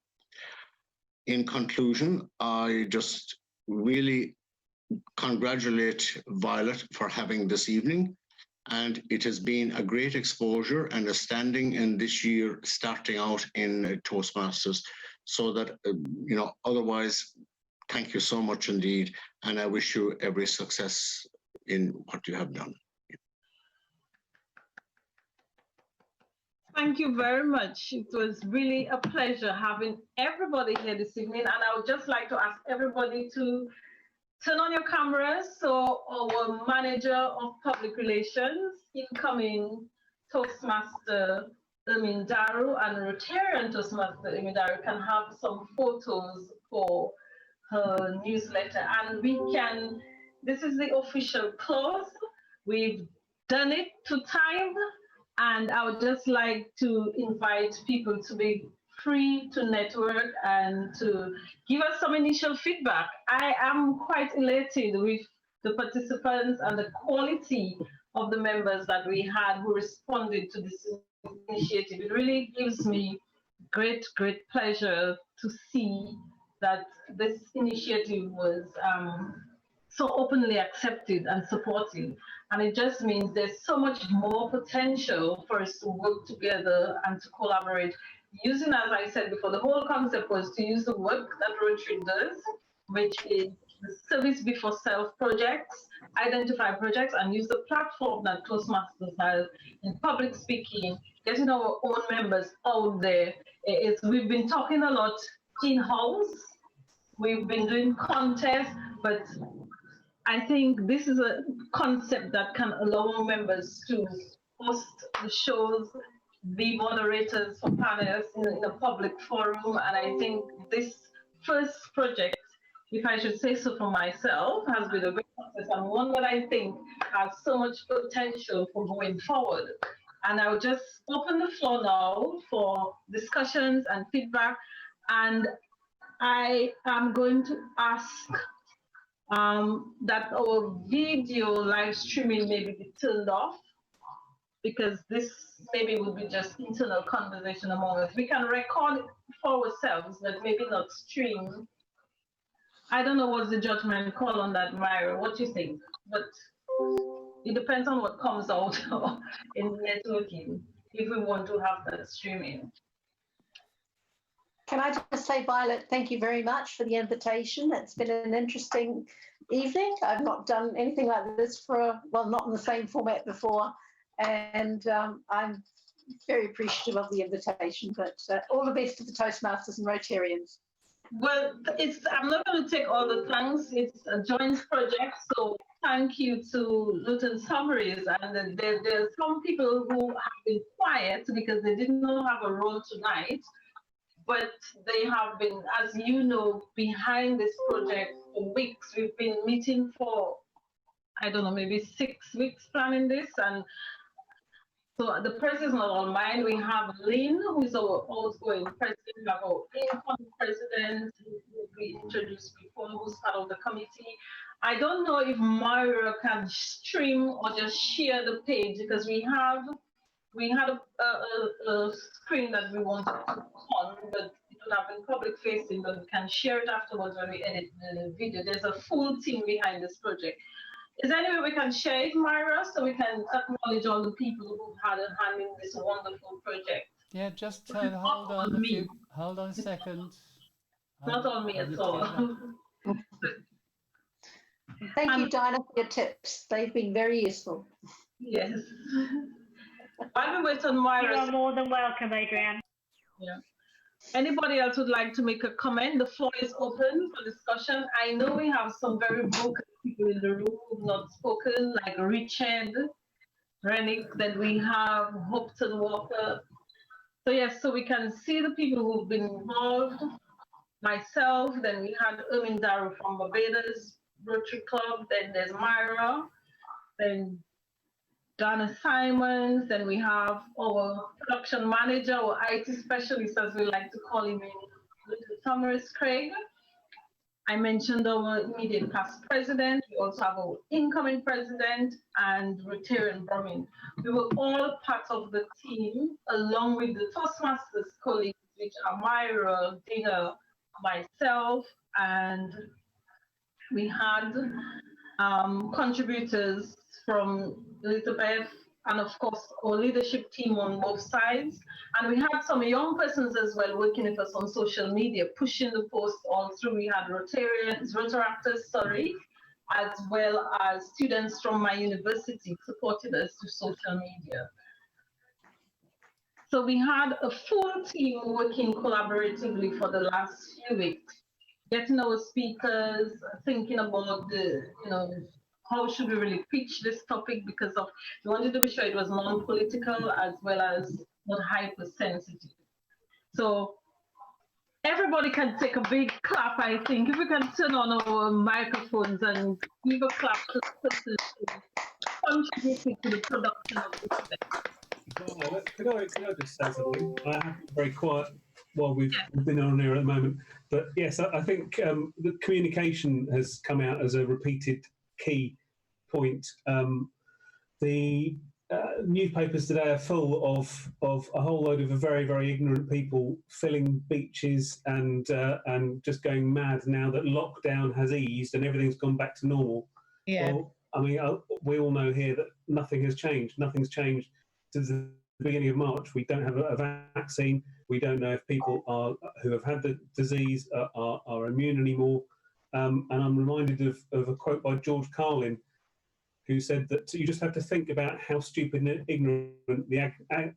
In conclusion, I just really congratulate Violet for having this evening. And it has been a great exposure and a standing in this year, starting out in Toastmasters, so that, otherwise, thank you so much indeed. And I wish you every success in what you have done. Thank you very much. It was really a pleasure having everybody here this evening. And I would just like to ask everybody to turn on your cameras so our manager of public relations, incoming Toastmaster Daru and Rotarian Toastmaster Daru can have some photos for her newsletter. And this is the official close. We've done it to time. And I would just like to invite people to be free to network and to give us some initial feedback. I am quite elated with the participants and the quality of the members that we had who responded to this initiative. It really gives me great pleasure to see that this initiative was so openly accepted and supported. And it just means there's so much more potential for us to work together and to collaborate. Using, as I said before, the whole concept was to use the work that Rotary does, which is the service before self projects, identify projects, and use the platform that Toastmasters has in public speaking, getting our own members out there. We've been talking a lot in-house. We've been doing contests, but I think this is a concept that can allow our members to host the shows, be moderators for panels in a public forum. And I think this first project if I should say so for myself, has been a great success and one that I think has so much potential for going forward. And I will just open the floor now for discussions and feedback. And I am going to ask that our video live streaming maybe be turned off, because this maybe would be just internal conversation among us. We can record it for ourselves, but maybe not stream. I don't know what's the judgment call on that, Myra. What do you think? But it depends on what comes out in networking if we want to have that streaming. Can I just say, Violet, thank you very much for the invitation. It's been an interesting evening. I've not done anything like this for, well, not in the same format before. And I'm very appreciative of the invitation, but all the best to the Toastmasters and Rotarians. Well, I'm not going to take all the thanks. It's a joint project, so thank you to Luton Summaries. And there are some people who have been quiet because they did not have a role tonight, but they have been, as you know, behind this project for weeks. We've been meeting for, I don't know, maybe 6 weeks planning this, and so the press is not all mine. We have Lynn, who is our outgoing president. We have our incoming president, who we introduced before, who's part of the committee. I don't know if Myra can stream or just share the page, because we had a screen that we wanted to put on, but it would have been public facing, but we can share it afterwards when we edit the video. There's a full team behind this project. Is there any way we can share it, Myra, so we can acknowledge all the people who had a hand in this wonderful project? Yeah, just hold on a second. Not on me at all. Thank you, Dinah, for your tips. They've been very useful. Yes. While we wait on Myra. You are more than welcome, Adrienne. Yeah. Anybody else would like to make a comment? The floor is open for discussion. I know we have some very vocal people in the room who've not spoken, like Richard Rennick, then we have Hopton Walker. So yes, so we can see the people who've been involved. Myself, then we had Ermin Daru from Barbados Rotary Club, then there's Myra, then Donna Simons, then we have our production manager, or IT specialist, as we like to call him, in Thomas Craig. I mentioned our immediate past president. We also have our incoming president and Rotarian Brumming. We were all part of the team, along with the Toastmasters colleagues, which are Myra, Dina, myself, and we had contributors from Elizabeth, and of course our leadership team on both sides. And we had some young persons as well working with us on social media, pushing the post all through. We had Rotaractors, as well as students from my university supported us through social media. So we had a full team working collaboratively for the last few weeks, getting our speakers, thinking about the, how should we really pitch this topic, because we wanted to be sure it was non-political as well as not hypersensitive. So everybody can take a big clap, I think. If we can turn on our microphones and give a clap to the person contributing to the production of this event. Could I just say something? I have been very quiet while we've been on here at the moment. But yes, I think the communication has come out as a repeated key point. The newspapers today are full of a whole load of very, very ignorant people filling beaches and just going mad now that lockdown has eased and everything's gone back to normal. Yeah. Well, I mean, we all know here that nothing has changed. Nothing's changed since the beginning of March. We don't have a vaccine. We don't know if people who have had the disease are immune anymore. And I'm reminded of a quote by George Carlin, who said that you just have to think about how stupid and ignorant the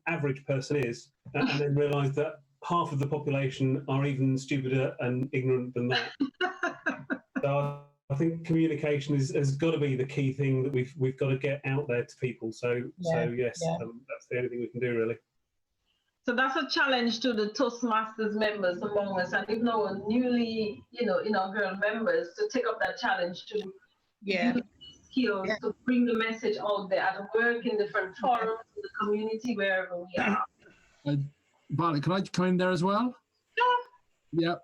average person is, and then realise that half of the population are even stupider and ignorant than that. So I think communication has got to be the key thing that we've got to get out there to people. So yes, that's the only thing we can do, really. So that's a challenge to the Toastmasters members among us, and even our newly, inaugural members, to take up that challenge to use skills to bring the message out there at work, in different forums, in the community, wherever we are. Violet, can I come in there as well? Sure. Yeah,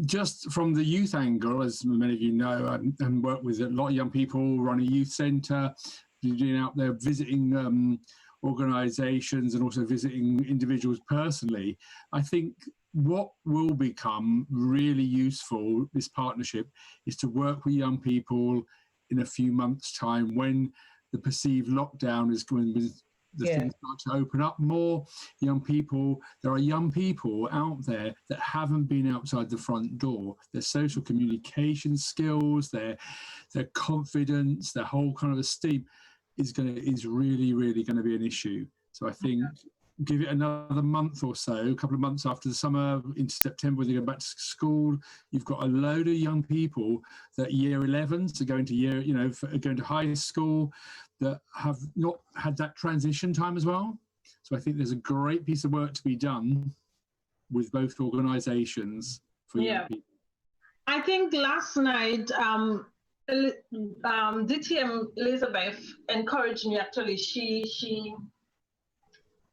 just from the youth angle, as many of you know, and work with a lot of young people, run a youth centre, doing out there visiting organisations and also visiting individuals personally. I think what will become really useful, this partnership, is to work with young people in a few months' time when the perceived lockdown is going to things start to open up more. Young people, there are young people out there that haven't been outside the front door. Their social communication skills, their confidence, their whole kind of esteem is really, really going to be an issue. So I think give it another month or so, a couple of months after the summer, into September, when they go back to school, you've got a load of young people that year 11s to go into going to high school, that have not had that transition time as well. So I think there's a great piece of work to be done with both organisations for young people. I think last night, DTM Elizabeth encouraged me, actually. She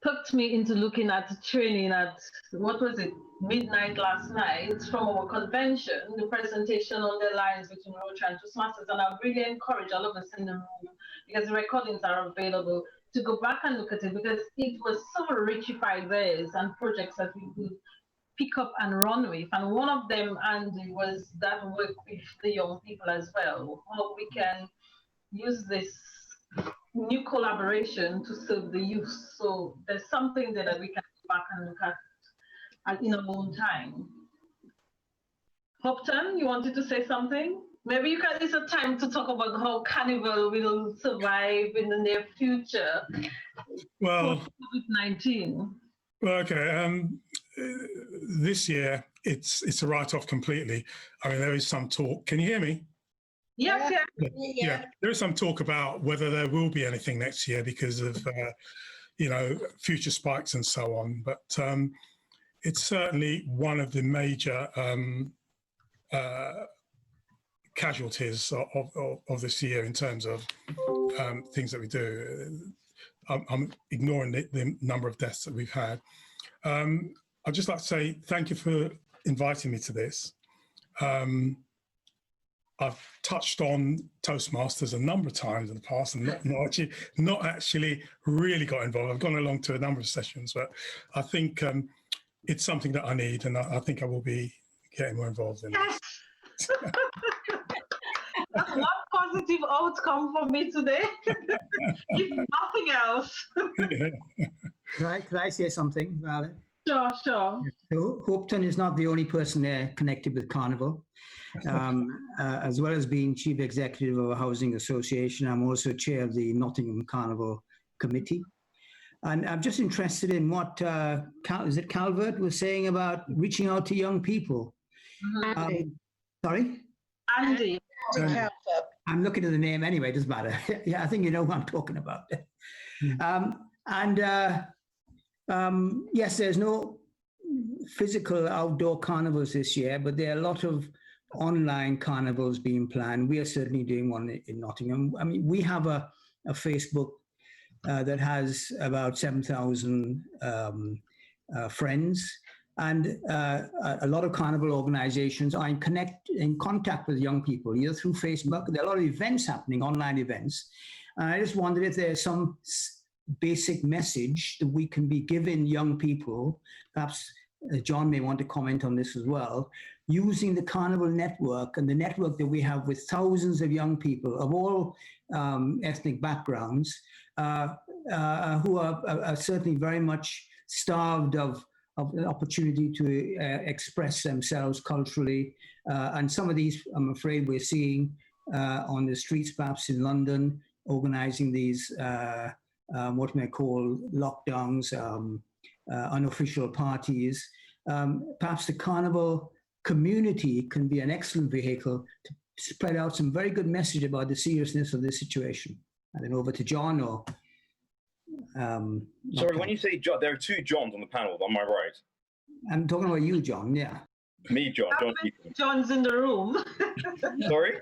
hooked me into looking at training at, what was it, midnight last night from our convention, the presentation on the lines between Rotary and Toastmasters. And I really encourage all of us in the room, because the recordings are available, to go back and look at it, because it was so rich of ideas and projects that we could pick up and run with. And one of them, Andy, was that work with the young people as well, how we can use this new collaboration to serve the youth. So there's something there that we can go back and look at in our own time. Hopton, you wanted to say something? Maybe you can, it's a time to talk about how Carnival will survive in the near future. Well, COVID-19. Well, okay. This year, it's a write-off completely. I mean, there is some talk. Can you hear me? Yes, Yeah. There is some talk about whether there will be anything next year because of, future spikes and so on. But it's certainly one of the major casualties of this year in terms of things that we do. I'm ignoring the number of deaths that we've had. I'd just like to say thank you for inviting me to this. I've touched on Toastmasters a number of times in the past and not actually really got involved. I've gone along to a number of sessions, but I think it's something that I need, and I think I will be getting more involved in this. That's one positive outcome for me today, if nothing else. Could I say something, Violet? Sure. So Hopton is not the only person there connected with Carnival. As well as being Chief Executive of a housing association, I'm also chair of the Nottingham Carnival Committee. And I'm just interested in what, is it Calvert was saying about reaching out to young people. Sorry? Andy. I'm looking at the name anyway, it doesn't matter. Yeah, I think you know what I'm talking about. Yes, there's no physical outdoor carnivals this year, but there are a lot of online carnivals being planned. We are certainly doing one in Nottingham. I mean, we have a Facebook that has about 7,000 friends, and a lot of carnival organizations are in contact with young people, either through Facebook. There are a lot of events happening, online events. And I just wondered if there's some basic message that we can be giving young people, perhaps John may want to comment on this as well, using the Carnival network and the network that we have with thousands of young people of all ethnic backgrounds who are certainly very much starved of an opportunity to express themselves culturally. And some of these, I'm afraid, we're seeing on the streets, perhaps in London, organizing these what we may call lockdowns, unofficial parties. Perhaps the Carnival community can be an excellent vehicle to spread out some very good message about the seriousness of this situation. And then over to John or Sorry, when you say John, there are two Johns on the panel, am I right? I'm talking about you, John, yeah. Me, John. How many Johns in the room? Sorry?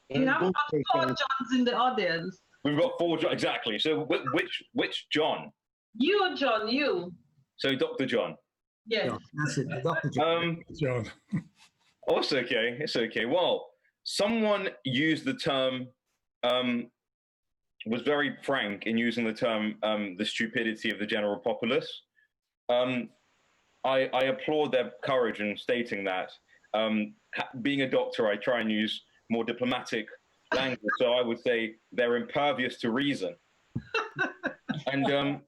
You have 4 Johns in the audience. We've got 4 Johns, exactly. So which John? You, John, you. So Dr. John? Yes. Yeah, that's it, Dr. John. John. Oh, it's okay. It's okay. Well, someone used the term, was very frank in using the term, the stupidity of the general populace. I applaud their courage in stating that. Being a doctor, I try and use more diplomatic language. So I would say they're impervious to reason. And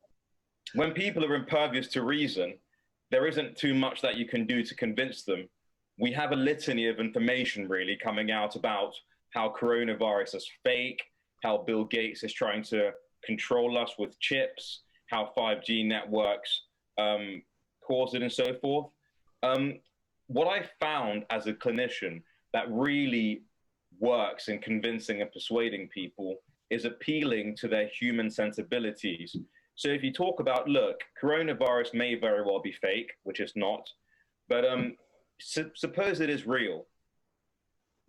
when people are impervious to reason, there isn't too much that you can do to convince them. We have a litany of information really coming out about how coronavirus is fake, how Bill Gates is trying to control us with chips, how 5G networks cause it and so forth. What I found as a clinician that really works in convincing and persuading people is appealing to their human sensibilities. So if you talk about, look, coronavirus may very well be fake, which it's not, but suppose it is real,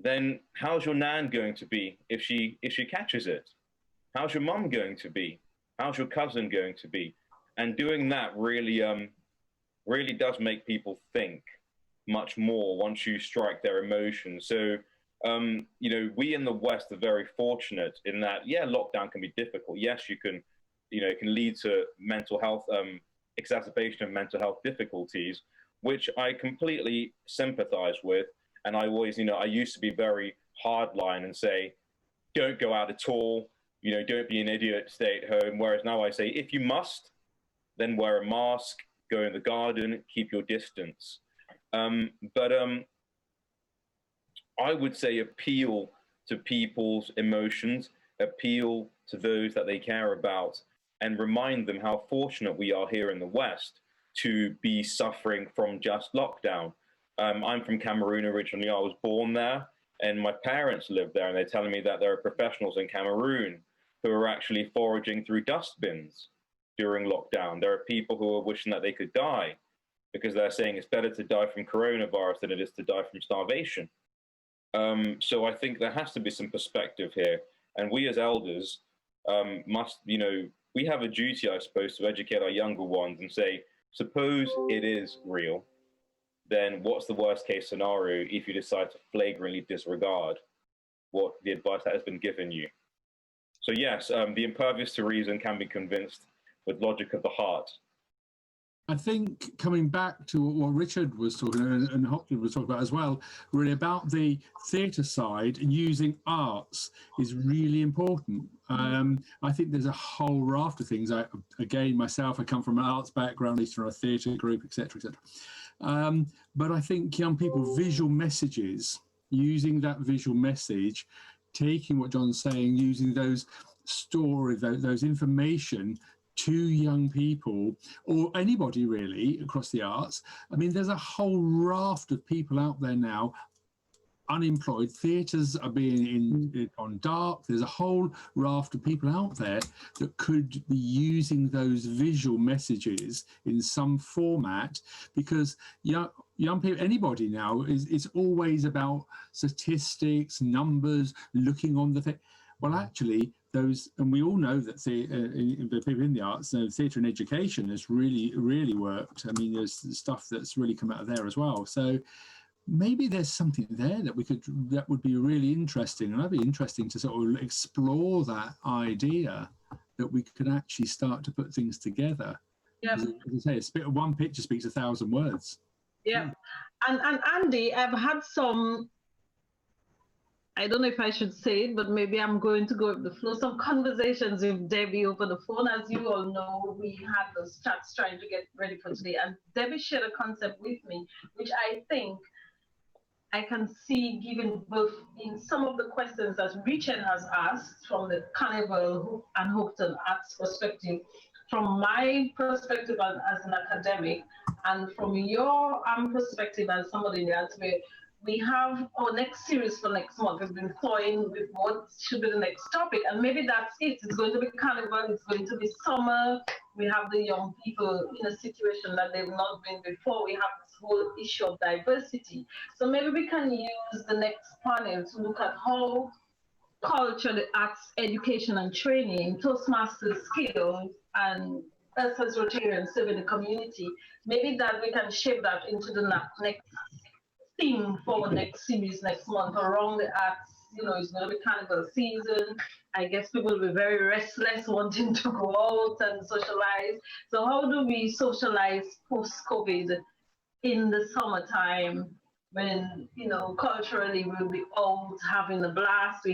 then how's your nan going to be if she catches it? How's your mum going to be? How's your cousin going to be? And doing that really really does make people think much more once you strike their emotions. So you know, we in the West are very fortunate in that, yeah, lockdown can be difficult. Yes, you can, you know, it can lead to mental health, exacerbation of mental health difficulties, which I completely sympathize with. And I always, you know, I used to be very hardline and say, don't go out at all, you know, don't be an idiot, stay at home. Whereas now I say, if you must, then wear a mask, go in the garden, keep your distance. I would say appeal to people's emotions, appeal to those that they care about, and remind them how fortunate we are here in the West to be suffering from just lockdown. I'm from Cameroon originally. I was born there, and my parents live there, and they're telling me that there are professionals in Cameroon who are actually foraging through dustbins during lockdown. There are people who are wishing that they could die because they're saying it's better to die from coronavirus than it is to die from starvation. So I think there has to be some perspective here. And we as elders must, you know, we have a duty, I suppose, to educate our younger ones and say, suppose it is real, then what's the worst case scenario if you decide to flagrantly disregard what the advice that has been given you? So yes, the impervious to reason can be convinced with logic of the heart. I think coming back to what Richard was talking about and Hopkins was talking about as well, really about the theatre side and using arts is really important. I think there's a whole raft of things. Again, myself, I come from an arts background, used to run a theatre group, etc., etc. But I think young people, visual messages, using that visual message, taking what John's saying, using those stories, those information to young people or anybody really across the arts. I mean, there's a whole raft of people out there now, unemployed. Theatres are being on dark. There's a whole raft of people out there that could be using those visual messages in some format, because young people, anybody now, it's always about statistics, numbers, looking on the thing. Well, actually, those, and we all know that the people in the arts, theatre and education has really, really worked. I mean, there's stuff that's really come out of there as well. So maybe there's something there that would be really interesting, and that'd be interesting to sort of explore that idea that we could actually start to put things together. Yeah. As I say, one picture speaks 1,000 words. Yeah, and Andy, I've had some, I don't know if I should say it, but maybe I'm going to go with the flow. Some conversations with Debbie over the phone. As you all know, we had those chats trying to get ready for today. And Debbie shared a concept with me, which I think I can see given both in some of the questions that Richard has asked from the Carnival and Hopeton Arts perspective, from my perspective as an academic, and from your perspective as somebody in the arts, where we have our next series for next month. We've been toying with what should be the next topic, and maybe that's it. It's going to be carnival, it's going to be summer. We have the young people in a situation that they've not been before. We have this whole issue of diversity. So maybe we can use the next panel to look at how culture, the arts, education and training, Toastmasters skills, and us as Rotarians serving the community, maybe that we can shape that into the next theme for the next series next month around the arts. You know, it's going to be carnival season. I guess people will be very restless, wanting to go out and socialize. So how do we socialize post-COVID in the summertime when, you know, culturally we'll be out having a blast?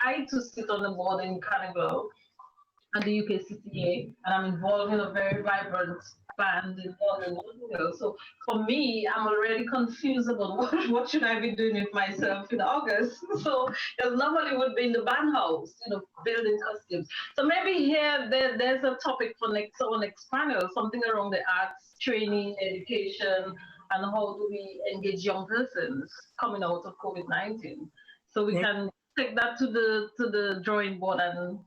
I too sit on the board in Carnival at the UKCCA, and I'm involved in a very vibrant band in London. So for me, I'm already confused about what should I be doing with myself in August. So because normally would be in the band house, you know, building costumes. So maybe here there's a topic for our next panel, something around the arts, training, education, and how do we engage young persons coming out of COVID-19. So we can take that to the drawing board. And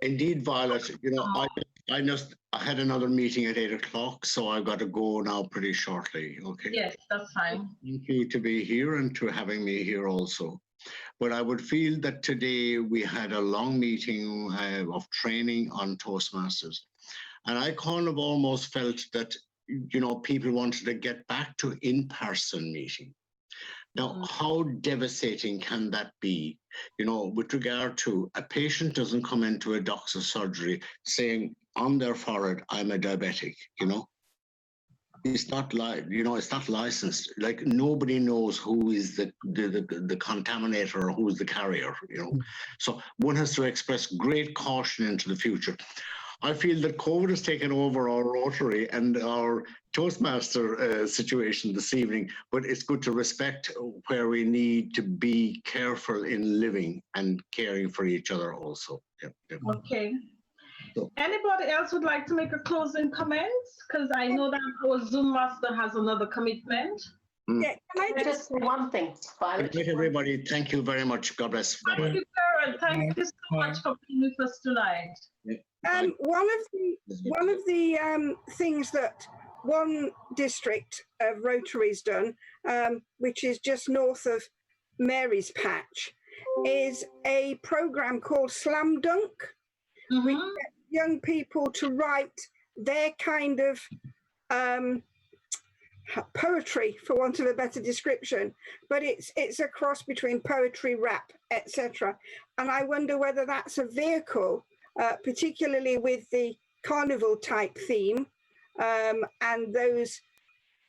indeed, Violet, you know, I had another meeting at 8 o'clock, so I've got to go now pretty shortly. Okay. Yes, that's fine. Thank you to be here and to having me here also. But I would feel that today we had a long meeting of training on Toastmasters. And I kind of almost felt that, you know, people wanted to get back to in-person meeting. Now, how devastating can that be? You know, with regard to a patient doesn't come into a doctor's surgery saying on their forehead, I'm a diabetic, you know? It's not like, you know, it's not licensed. Like nobody knows who is the contaminator or who is the carrier, you know? So one has to express great caution into the future. I feel that COVID has taken over our Rotary and our Toastmaster situation this evening, but it's good to respect where we need to be careful in living and caring for each other also. Yeah. Okay. So, anybody else would like to make a closing comment? Because I know that our Zoom master has another commitment. Yeah, can I just say one thing? Good night, everybody. Thank you very much. God bless. Thank you, Karen. Thank you so much for being with us tonight. One of the things that one district of Rotary's done, which is just north of Mary's Patch, is a program called Slam Dunk. We get young people to write their kind of poetry, for want of a better description, but it's a cross between poetry, rap, etc. And I wonder whether that's a vehicle, particularly with the carnival type theme and those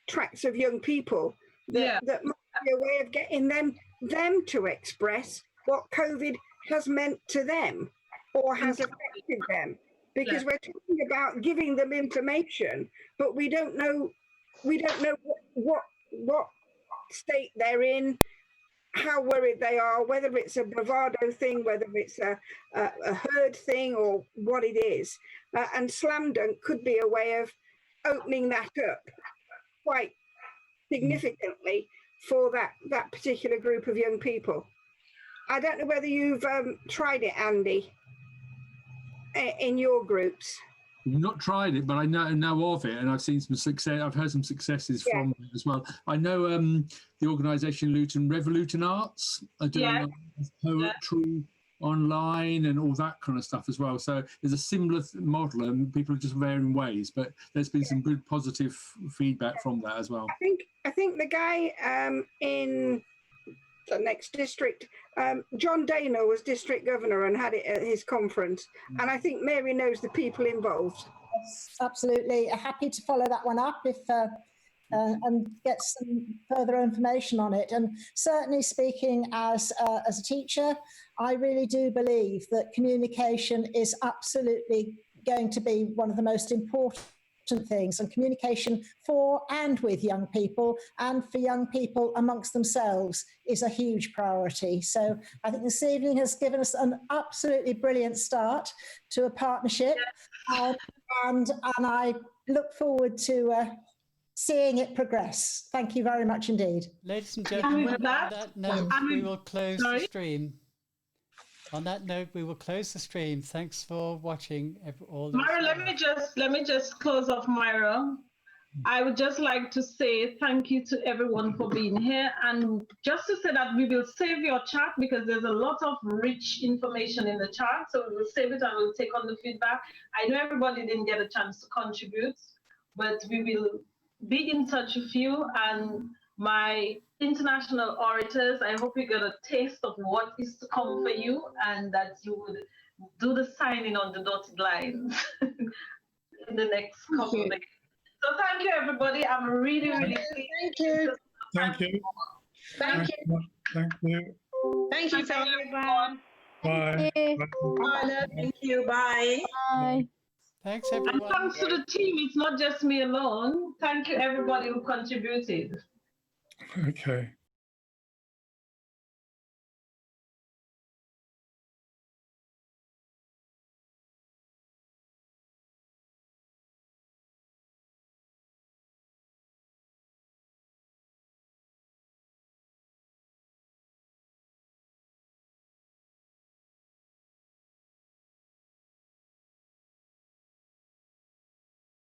tracks of young people, that might be a way of getting them to express what COVID has meant to them or has affected them. Because we're talking about giving them information, but we don't know what state they're in, how worried they are, whether it's a bravado thing, whether it's a herd thing, or what it is. And Slam Dunk could be a way of opening that up quite significantly for that particular group of young people. I don't know whether you've tried it, Andy, in your groups. Not tried it, but I know of it, and I've seen some success. I've heard some successes from it as well. I know the organisation Luton Revolution Arts are doing poetry online and all that kind of stuff as well. So there's a similar model, and people are just varying ways. But there's been some good positive feedback from that as well. I think the guy in the next district, John Dana, was district governor and had it at his conference. And I think Mary knows the people involved. Yes, absolutely. Happy to follow that one up if and get some further information on it. And certainly speaking as a teacher, I really do believe that communication is absolutely going to be one of the most important things, and communication for and with young people and for young people amongst themselves is a huge priority. So I think this evening has given us an absolutely brilliant start to a partnership, and I look forward to seeing it progress. Thank you very much indeed. Ladies and gentlemen, on that note, we will close the stream. On that note, we will close the stream. Thanks for watching. Myra, let me just close off, Myra. I would just like to say thank you to everyone for being here, and just to say that we will save your chat because there's a lot of rich information in the chat, so we will save it and we'll take on the feedback. I know everybody didn't get a chance to contribute, but we will be in touch with you, and my international orators, I hope you get a taste of what is to come for you and that you would do the signing on the dotted lines in the next couple of days. So thank you, everybody. I'm really, really pleased. Thank you. Thank you. Thank you. Thank you. Thank you, everyone. Bye. Bye. Thank you. Bye. Bye. Thanks, And everyone. thanks to the team. It's not just me alone. Thank you, everybody who contributed. Okay.